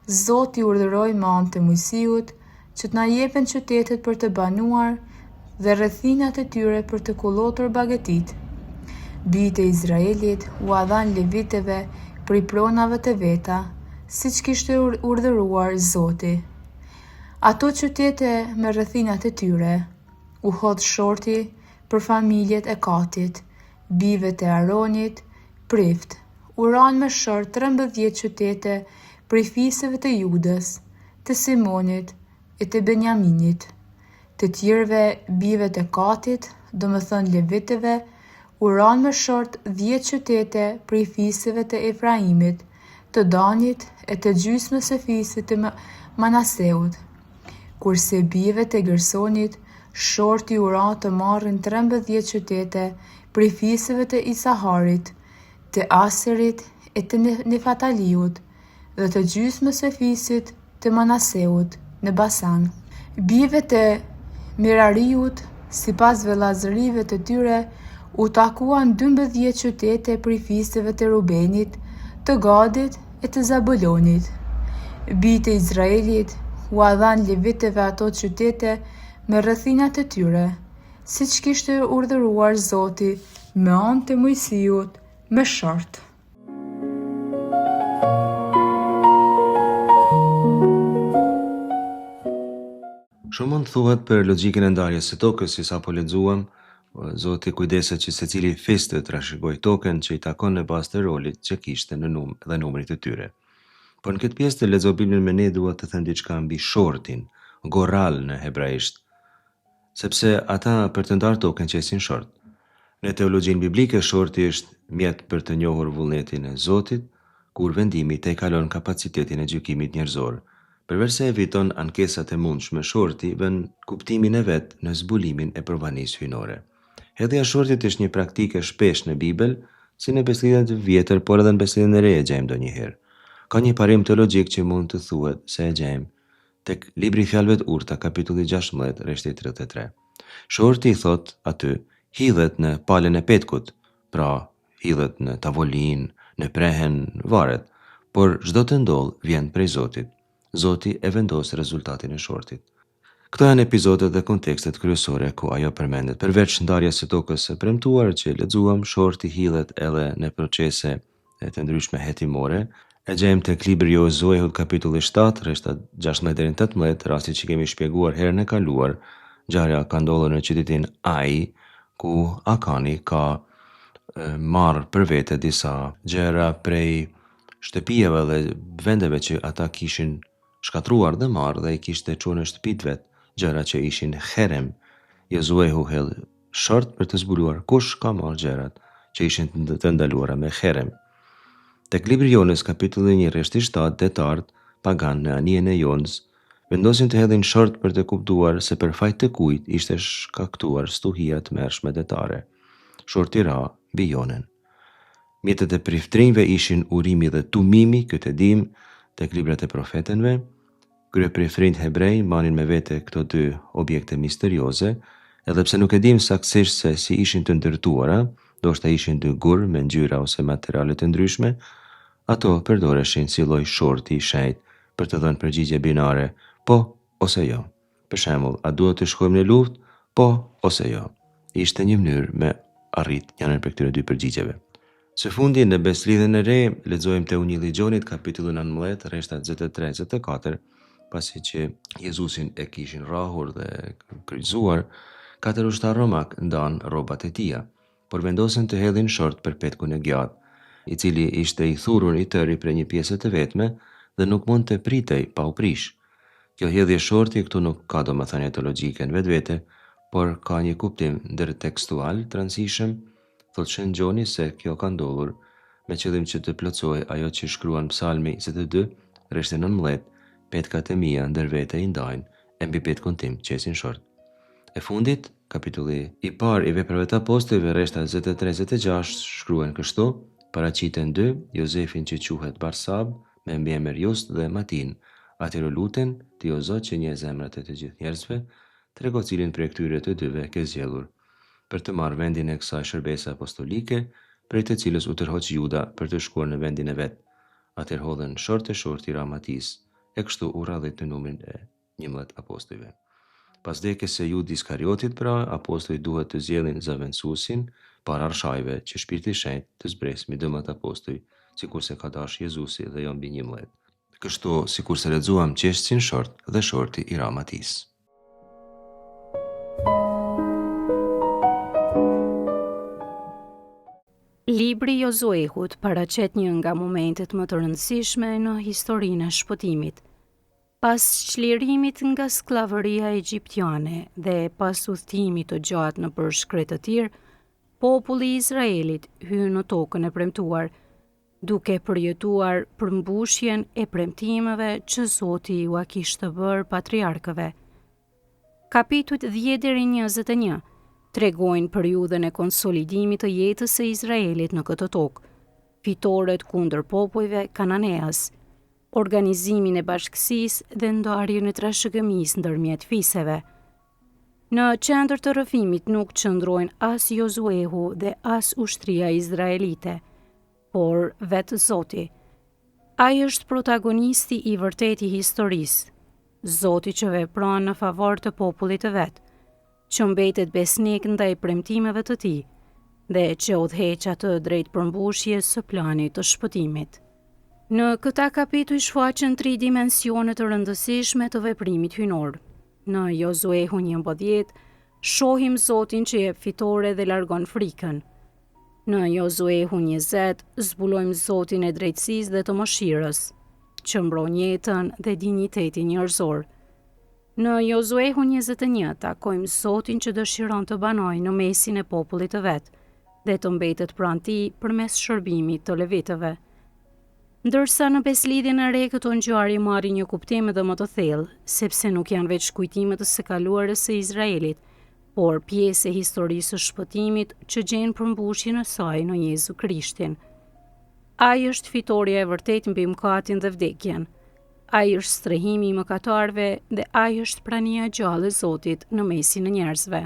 [SPEAKER 3] Zoti urdhëroi mam të Mojsiut që të na jepen qytetet për të banuar dhe rrethinat e tyre për të kullotur bagetit. Bijtë e Izraelit u dhan levitëve prej pronave të veta, siç kishte urdhëruar Zoti. Ato qytete me rrethinat e tyre u hodh shorti për familjet e Katit, bijve të Aronit, prift. U ran me short 13 qytete prej fisëve të Judës, të Simonit e të Benjaminit. Të tjerëve bijve të Katit, domethënë levitëve, u ran me short 10 qytete prej fisëve të Efraimit, të Danit e të gjysmës së fisit të Manaseut. Kurse bijve të Gersonit, shorti u ran të marrin 13 qytete prej fisëve të Isaharit, të Aserit e të Nefataliut dhe të gjysmës së fisit të Manaseut në Basan. Bijve të Merariut, sipas vëllazërive të tyre, u takuan 12 qytete prej fisëve të Rubenit, të Gadit e të Zabulonit. Bijtë e Izraelit u dhan levitëve ato qytete me rrethinat e tyre, siç kishte urdhëruar Zoti me anë të Mojsiut me shart.
[SPEAKER 2] Shumë mund thuhet për logjikën e ndarjes së tokës, si sapo lexuam, Zoti kujdeset që secili fis të trashëgoj tokën që i takon në bazë të rolit që kishte në dhe numrit të tyre. Por në këtë pjesë të lexoj Biblën me ne duhet të them diçka mbi shortin, goral në hebraisht, sepse ata për të ndarë tokën qesin short. Në teologjinë biblike, shorti është mjet për të njohur vullnetin e Zotit, kur vendimi te kalon kapacitetin e gjykimit njerëzor. Përveç se eviton ankesat e mundshme, shorti vën kuptimin e vet në zbulimin e provanisë hyjnore. Hedhja e shortit është një praktike shpesh në Bibël, si në Beslidhen të vjetër, por edhe në Beslidhen e re e gjejmë ndonjëherë. Ka një parim teologjik që mund të thuhet se e gjejmë tek libri i Fjalëve të Urta, kapitulli 16, rreshti 33. Shorti i thot aty, hidhet në palën e petkut, pra hidhet në tavolinë, në prehen, varet, por çdo të ndodh vjen prej Zotit. Zoti e vendos rezultatin e shortit. Këto janë epizodet dhe kontekstet kryesore ku ajo përmendet. Përveç ndarjes së tokës së premtuar që lexuam, shorti hidhet edhe në procese të ndryshme hetimore. E gjejmë tek libri i Josueut kapitulli 7, rreshtat 16 deri në 18, rasti që kemi shpjeguar herën e kaluar. Ngjarja ka ndodhur në qytetin Ai, ku Akani ka marrë për vete disa gjëra prej shtëpijave dhe vendeve që ata kishin shkatruar dhe marrë dhe i kishte çuar në shtëpitë vet, gjëra që ishin herem. Josuehu hedh short për të zbuluar kush ka marrë gjërat që ishin të ndaluara me herem. Tek libri i Jonës kapitulli 1 rreshti 7, detarët pagan në anijen e Jonës vendosin të hedhin short për të kuptuar se për fajt të kujt ishte shkaktuar stuhia të mërshme detare. Shorti ra mbi Jonën. Mjetet e priftrinjve ishin urimi dhe tumimi, këtë e dim tek librat e profetenve. Kryepriftrinjt hebrej manin me vete këto dy objekte misterioze, edhe pse nuk e dim saktësisht se si ishin të ndërtuara, ndoshta ishin dy gur me ngjyra ose materiale të ndryshme, ato përdoreshin si lloj shorti i shenjtë për të dhënë përgjigje binare, po ose jo. Për shembull, a duhet të shkojmë në luftë? Po ose jo. Ishte një mënyrë me arrit njërin prej këtyre dy përgjigjeve. Së fundi në Beslidhen e re lexojmë te Unjilli i Gjonit kapitulli 19 rreshtat 23-24, pasi që Jezusin e kishin rrahur dhe kryqëzuar, 4 ushtar romak ndan rrobat e tija, por vendosen të hedhin short për petkun e gjatë. i cili ishte i thurur i tëri për një pjesë të vetme dhe nuk mund të pritej pa u prish. Kjo hedhje shorti këtu nuk ka domethënie teologjike në vetvete, por ka një kuptim ndërtekstual të rëndësishëm. Thot Shën Gjoni se kjo ka ndodhur me qëllim që të plotësojë ajo që shkruan Psalmi 22, rreshti 19, petkat e mia ndër vete i ndajnë, e mbi petkun tim qesin short. E fundit, kapitulli i parë i Veprave të Apostujve, rreshtat 23-26 shkruan kështu: paraqiten 2 Jozefin që quhet Barsab, me mbiemër Just dhe Matin. Atyre luten ti o Zot që një zemrat e të gjithë njerëzve, trego cilin prej këtyre të dyve ke zgjedhur për të marrë vendin e kësaj shërbese apostolike, prej të cilës u tërhoq Juda për të shkuar në vendin e vet. Atëherë hodhen short i Ramatis, e kështu u radhët në numrin e 11 apostujve. Pas vdekjes së Judit Iskariotit, pra, apostujt duhet të zgjedhin zëvendësuesin para arshajve që Shpirti i Shenjtë të zbresë mbi 12 apostuj, sikurse ka dashur Jezusi dhe jo mbi 11. Kështu sikurse lexuam qeshtin short dhe shorti i Ramatis.
[SPEAKER 1] Libri i Josuehut paraqet një nga momentet më të rëndësishme në historinë e shpëtimit. Pas çlirimit nga skllavëria egjiptiane dhe pas udhëtimit të gjatë nëpër shkretë të tir, populli i Izraelit hyn në tokën e premtuar, duke përjetuar përmbushjen e premtimeve që Zoti u kishte bërë patriarkëve. Kapitujt 10 deri 21 tregojnë periudhën e konsolidimit të jetës së Izraelit në këtë tokë, fitoret kundër popujve kananeas, organizimin e bashkësisë dhe ndarjen e trashëgimisë ndërmjet fiseve. Në qendër të rrëfimit nuk qëndrojnë as Josuehu dhe as ushtria izraelite, por vetë Zoti. Ai është protagonisti i vërtetë i historisë, Zoti që vepron në favor të popullit të vet, që mbetet besnik ndaj premtimeve të tij dhe që udhëheq atë drejt përmbushjes së planit të shpëtimit. Në këta kapituj shfaqen 3 dimensione të rëndësishme të veprimit hynor. Në Josuehu 11 shohim Zotin që jep fitore dhe largon frikën. Në Josuehu 20 zbulojmë Zotin e drejtësisë dhe të mëshirës, që mbron jetën dhe dinjitetin njerëzor. Në Josuehu 21 takojmë Zotin që dëshiron të banojë në mesin e popullit të vet dhe të mbetet pranë tij përmes shërbimit të levitëve. Ndërsa në beslidhjen e re këto ngjarje marrin një kuptim edhe më të thellë, sepse nuk janë veç kujtime të së kaluarës së Izraelit, por pjesë e historisë së shpëtimit që gjen përmbushjen e saj në Jezu Krishtin. Ai është fitoria e vërtetë mbi mëkatin dhe vdekjen. Ai është strehimi i mëkatarëve dhe ai është prania e gjallë e Zotit në mesin e njerëzve.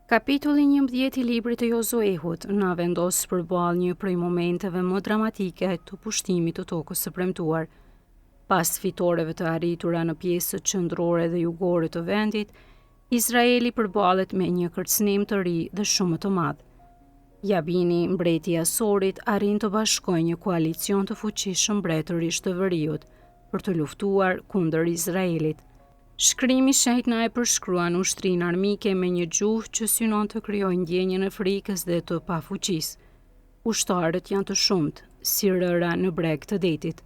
[SPEAKER 1] Kapitulli 11 i librit të Josuehut na vendos përballë një prej momenteve më dramatike të pushtimit të tokës së premtuar. Pas fitoreve të arritura në pjesët qendrore dhe jugore të vendit, Izraeli përballet me një kërcënim të ri dhe shumë të madh. Jabini, mbreti i Asorit, arrin të bashkojë një koalicion të fuqishëm mbretërish të veriut për të luftuar kundër Izraelit. Shkrimi i shenjtë na e përshkruan ushtrinë armike me një gjuhë që synon të krijojë ndjenjën e frikës dhe të pafuqisë. Ushtarët janë të shumtë, si rëra në breg të detit,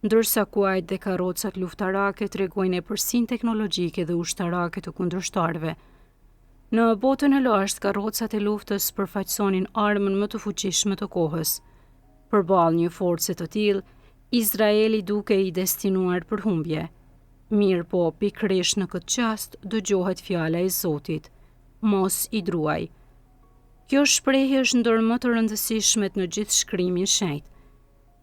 [SPEAKER 1] ndërsa kuajt dhe karrocat luftarake tregojnë epërsinë teknologjike dhe ushtarake të kundërshtarëve. Në botën e lashtë, karrocat e luftës përfaqësonin armën më të fuqishme të kohës. Përballë një force të tillë, Izraeli duke i destinuar për humbje. Mirë po, pikërisht në këtë çast dëgjohet fjala e Zotit: mos i druaj. Kjo shprehje është ndër më të rëndësishmet në gjithë shkrimin e shenjtë.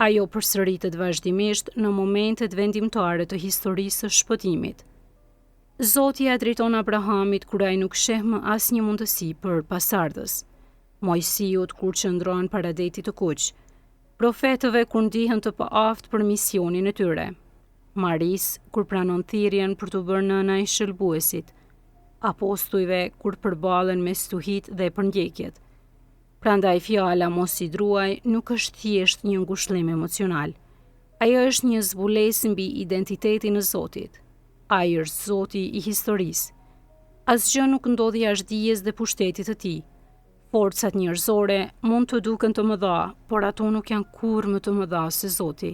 [SPEAKER 1] Ajo përsëritet vazhdimisht në momentet vendimtare të historisë së shpëtimit. Zoti ia drejton Abrahamit kur ai nuk sheh më asnjë mundësi për pasardhës, Mojsiut kur qëndron para detit të kuq, profetëve kur ndihen të paaft për misionin e tyre, Maris kur pranon thirrjen për të bërë nëna e shëlbuesit, apostujve kur përballen me stuhit dhe përndjekjet. Prandaj fjala mos i druaj nuk është thjesht një ngushëllim emocional. Ajo është një zbulesë mbi identitetin e Zotit. Ai është Zoti i historisë. Asgjë nuk ndodh jashtë dijes dhe pushtetit të tij. Forcat njerëzore mund të duken të mëdha, por ato nuk janë kurrë më të mëdha se Zoti.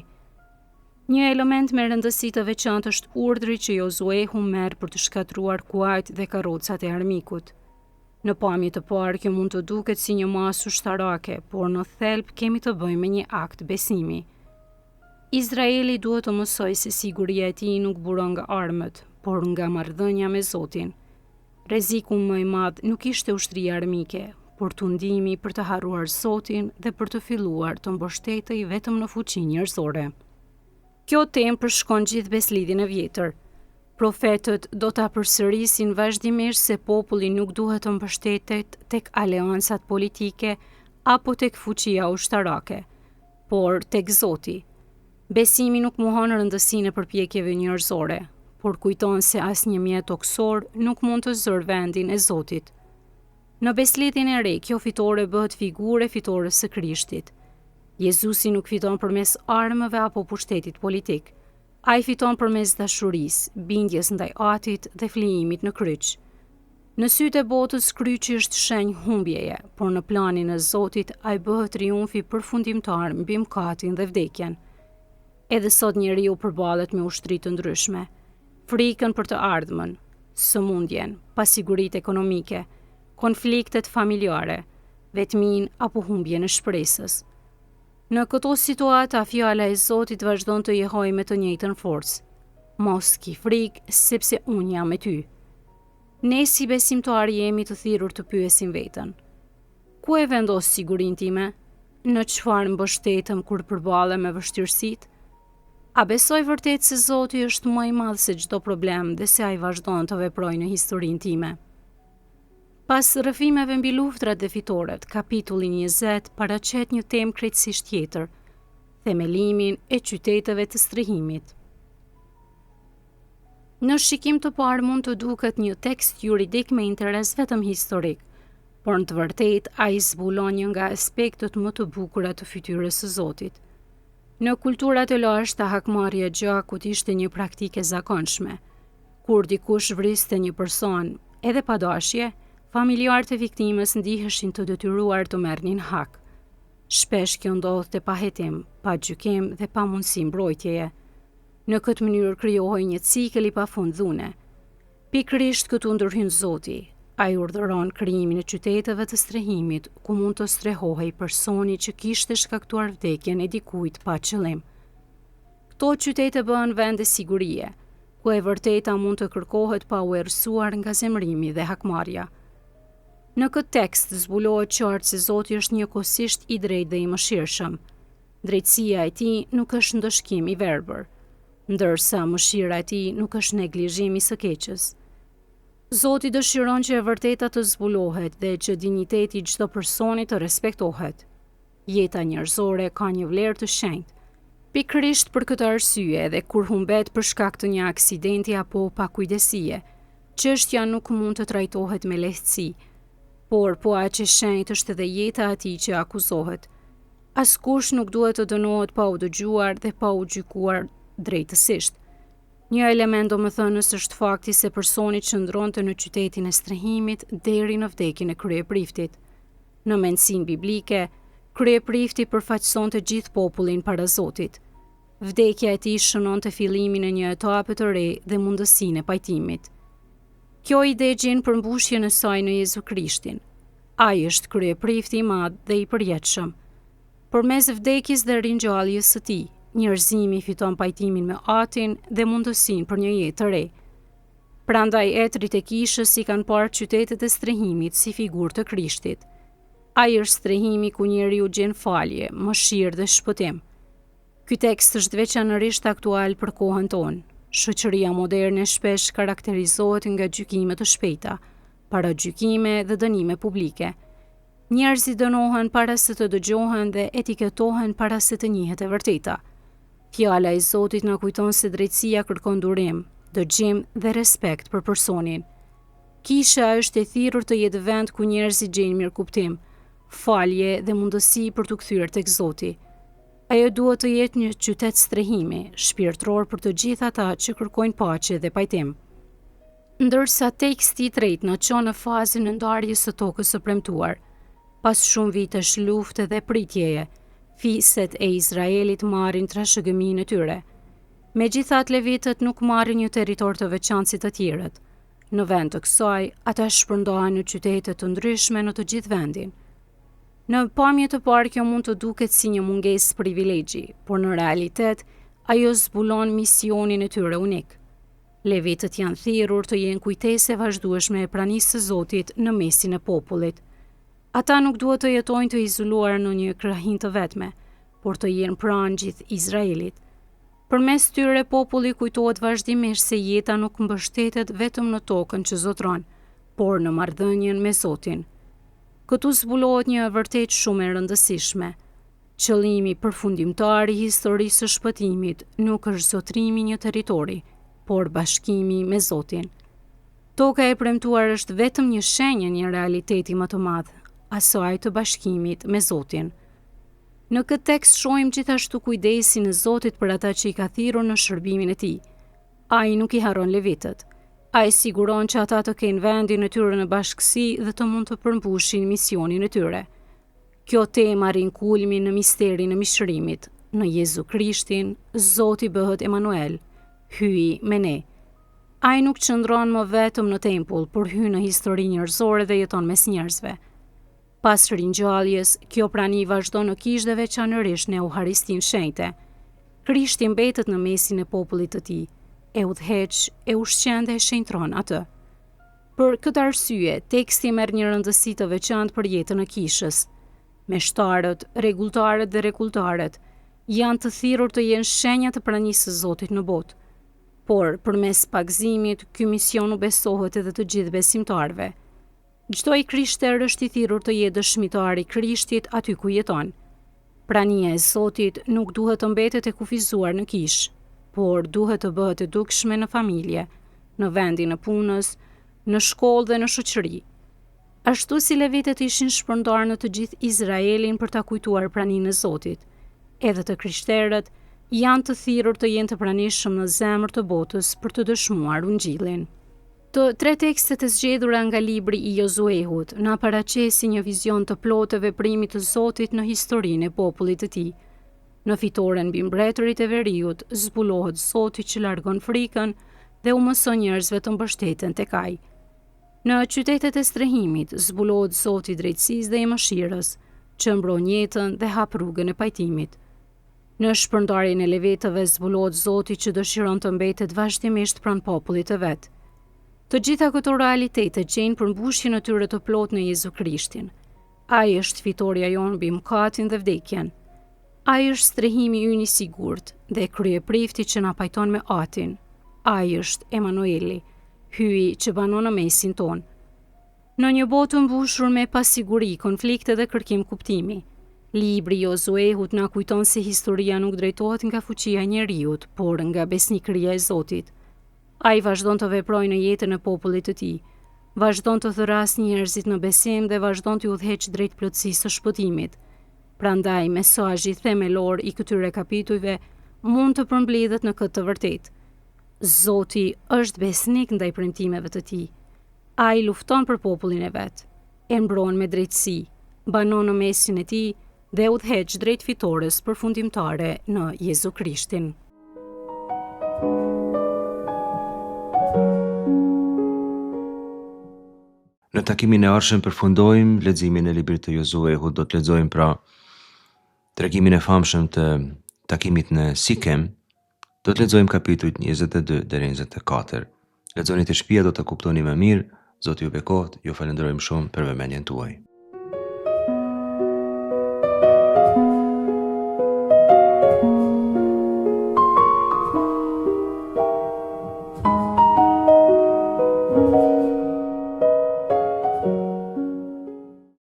[SPEAKER 1] Një element me rëndësi të veçantë është urdhri që Josuehu merr për të shkatruar kuajt dhe karrocat e armikut. Në pamje të parë kjo mund të duket si një masë ushtarake, por në thelb kemi të bëjmë me një akt besimi. Izraeli duhet të mësojë se siguria e tij nuk buron nga armët, por nga marrëdhënia me Zotin. Rreziku më i madh nuk ishte ushtria armike, por tundimi për të harruar Zotin dhe për të filluar të mbështetej vetëm në fuqi njerëzore. Kjo temë përshkon gjithë beslidhjen e vjetër. Profetët do ta përsërisin vazhdimisht se populli nuk duhet të mbështetet tek aleancat politike apo tek fuqia ushtarake, por tek Zoti. Besimi nuk mohon rëndësinë e përpjekjeve njerëzore, por kujton se asnjë mjet toksor nuk mund të zërë vendin e Zotit. Në beslidhjen e re, kjo fitore bëhet figurë e fitores së Krishtit. Jezusi nuk fiton përmes armëve apo pushtetit politik. Ai fiton përmes dashurisë, bindjes ndaj Atit dhe flijimit në kryq. Në sytë e botës kryqi është shenjë humbjeje, por në planin e Zotit ai bëhet triumfi përfundimtar mbi mëkatin dhe vdekjen. Edhe sot njeriu përballet me ushtri të ndryshme, frikën për të ardhmen, sëmundjen, pasiguritë ekonomike, konfliktet familjare, vetmin apo humbjen e shpresës. Në këto situata, fjala e Zotit vazhdon të jehojë me të njëjtën forcë. Mos ki frikë, sepse unë jam me ty. Ne si besimtarë jemi të thirrur të pyesim veten. Ku e vendos sigurinë time? Në çfarë mbështetem kur përballem me vështirësitë? A besoj vërtet se Zoti është më i madh se çdo problem dhe se ai vazhdon të veprojë në historinë time? Pas rrëfimeve mbi luftrat dhe fitoret, kapitulli 20 paraqet një temë krejtësisht tjetër, themelimin e qyteteve të strehimit. Në shikim të parë mund të duket një tekst juridik me interes vetëm historik, por në të vërtetë ai zbulon një nga aspektet më të bukura të fytyrës së Zotit. Në kulturat e lashta, hakmarrja e gjakut ishte një praktike e zakonshme. Kur dikush vriste një person, edhe pa dashje, familjarët e viktimës ndiheshin të detyruar të merrnin hak. Shpesh kjo ndodhte pa hetim, pa gjykim dhe pa mundësi mbrojtjeje. Në këtë mënyrë krijohej një cikël i pafundhune. Pikërisht këtu ndërhyn Zoti. Ai urdhëron krijimin e qyteteve të strehimit, ku mund të strehohej personi që kishte shkaktuar vdekjen e dikujt pa qëllim. Këto qytete bëhen vende sigurie, ku e vërteta mund të kërkohet pa u errësuar nga zemrimi dhe hakmarrja. Në këtë tekst zbulohet qartë se Zoti është njëkohësisht i drejtë dhe i mëshirshëm. Drejtësia e tij nuk është ndëshkim i verbër, ndërsa mëshira e tij nuk është neglizhim i së keqes. Zoti dëshiron që e vërteta të zbulohet dhe që dinjiteti i çdo personi të respektohet. Jeta njerëzore ka një vlerë të shenjtë. Pikërisht për këtë arsye dhe kur humbet për shkak të një aksidenti apo pakujdesie, çështja nuk mund të trajtohet me lehtësi. Por po aq e shenjtë është edhe jeta e atij që akuzohet. Askush nuk duhet të dënohet pa u dëgjuar dhe pa u gjykuar drejtësisht. Një element domethënës është fakti se personi qëndronte në qytetin e strehimit deri në vdekjen e kryepriftit. Në mendsinë biblike, kryeprifti përfaqësonte gjithë popullin para Zotit. Vdekja e tij shënonte fillimin e një etape të re dhe mundësinë e pajtimit. Kjo ide gjen përmbushjen e saj në Jezu Krishtin. Ai është kryeprifti i madh dhe i përjetshëm. Përmes vdekjes dhe ringjalljes së tij, njerëzimi fiton pajtimin me Atin dhe mundësinë për një jetë të re. Prandaj etrit e kishës i kanë parë qytetet e strehimit si figurë të Krishtit. Ai është strehimi ku njeriu gjen falje, mëshirë dhe shpëtim. Ky tekst është veçanërisht aktual për kohën tonë. Shoqëria moderne shpesh karakterizohet nga gjykime të shpejta, paragjykime dhe dënime publike. Njerëzit dënohen para se të dëgjohen dhe etiketohen para se të njihet e vërteta. Fjala e Zotit na kujton se drejtësia kërkon durim, dëgjim dhe respekt për personin. Kisha është e thirrur të jetë vend ku njerëzit gjejnë mirëkuptim, falje dhe mundësi për të kthyer tek Zoti. Ajo duhet të jetë një qytet strehimi, shpirtëror për të gjithë ata që kërkojnë paqe dhe pajtim. Ndërsa teksti i tretë na çon në fazën e ndarjes së tokës së premtuar. Pas shumë vitesh lufte dhe pritjeje, fiset e Izraelit marrin trashëgëminë e tyre. Megjithatë levitët nuk marrin një territor të veçantë si të tjerët. Në vend të kësaj, ata shpërndahen në qytete të ndryshme në të gjithë vendin. Në pamje të parë kjo mund të duket si një mungesë privilegji, por në realitet ajo zbulon misionin e tyre unik. Levitët janë thirrur të jenë kujtese vazhdueshme e pranisë së Zotit në mesin e popullit. Ata nuk duhet të jetojnë të izoluar në një krahin të vetme, por të jenë pranë gjithë Izraelit. Përmes tyre populli kujtohet vazhdimisht se jeta nuk mbështetet vetëm në tokën që zotron, por në marrëdhënien me Zotin. Këtu zbulohet një vërtet shumë e rëndësishme. Qëllimi përfundimtar i historisë së shpëtimit nuk është zotrimi një territori, por bashkimi me Zotin. Toka e premtuar është vetëm një shenjë një realiteti më të madh, asaj të bashkimit me Zotin. Në këtë tekst shohim gjithashtu kujdesin e Zotit për ata që i ka thirrur në shërbimin e tij. Ai nuk i harron levitët. Ai siguron që ata të kenë vendin e tyre në bashkësi dhe të mund të përmbushin misionin e tyre. Kjo temë arrin kulmin në misterin e mishërimit. Në Jezu Krishtin, Zoti bëhet Emanuel, hyi me ne. Ai nuk qëndron më vetëm në tempull, por hyn në histori njerëzore dhe jeton mes njerëzve. Pas ringjalljes, kjo prani vazhdon në kishë dhe veçanërisht në Euharistin shenjte. Krishti mbetet në mesin e popullit të tij, e udhëheq, e ushqen dhe e shenjtron atë. Për këtë arsye, teksti merr një rëndësi të veçantë për jetën e kishës. Meshtarët, rregulltarët dhe rregulltarët janë të thirrur të jenë shenja të pranisë së Zotit në botë. Por përmes pagëzimit, ky mision u besohet edhe të gjithë besimtarëve. Çdo i krishter është i thirrur të jetë dëshmitar i Krishtit aty ku jeton. Prania e Zotit nuk duhet të mbetet e kufizuar në kishë, por duhet të bëhet e dukshme në familje, në vendin e punës, në shkollë dhe në shoqëri. Ashtu si levitët ishin shpërndarë në të gjithë Izraelin për ta kujtuar praninë e Zotit, edhe të krishterët janë të thirrur të jenë të pranishëm në zemër të botës për të dëshmuar Ungjillin. Të tre tekstet e zgjedhura nga libri i Josuehut na paraqesin një vizion të plotë të veprimit të Zotit në historinë e popullit të tij. Në fitoren mbi mbretërit e veriut zbulohet Zoti që largon frikën dhe u mëson njerëzve të mbështeten tek Ai. Në qytetet e strehimit zbulohet Zoti i drejtësisë dhe i mëshirës, që mbron jetën dhe hap rrugën e pajtimit. Në shpërndarjen e levitëve zbulohet Zoti që dëshiron të mbetet vazhdimisht pranë popullit të vet. Të gjitha këto realitete gjejnë përmbushjen e tyre të plotë në Jezu Krishtin. Ai është fitoria jonë mbi mëkatin dhe vdekjen. Ai është strehimi ynë i sigurt dhe kryeprifti që na pajton me Atin. Ai është Emanueli, hyi që banon në mesin ton. Në një botë mbushur me pasiguri, konflikte dhe kërkim kuptimi, libri i Josuehut na kujton se historia nuk drejtohet nga fuqia e njeriut, por nga besnikëria e Zotit. Ai vazhdon të veprojë në jetën e popullit të tij, vazhdon të thërrasë njerëzit në besim dhe vazhdon të udhëheq drejt plotësisë së shpëtimit. Prandaj mesazhi themelor i këtyre kapitujve mund të përmbledhet në këtë të vërtetë. Zoti është besnik ndaj premtimeve të tij. Ai lufton për popullin e vet, e mbron me drejtësi, banon në mesin e tij dhe udhëheq drejt fitores përfundimtare në Jezu Krishtin.
[SPEAKER 2] Në takimin e ardhshëm përfundojmë leximin e librit të Josuehut. Do të lexojmë pra tregimin e famshëm të takimit në Sikem. Do të lexojmë kapitujt 22 deri në 24. Lexoni të shtëpia do ta kuptoni më mirë. Zoti ju bekoft. Ju falenderojmë shumë për vëmendjen tuaj.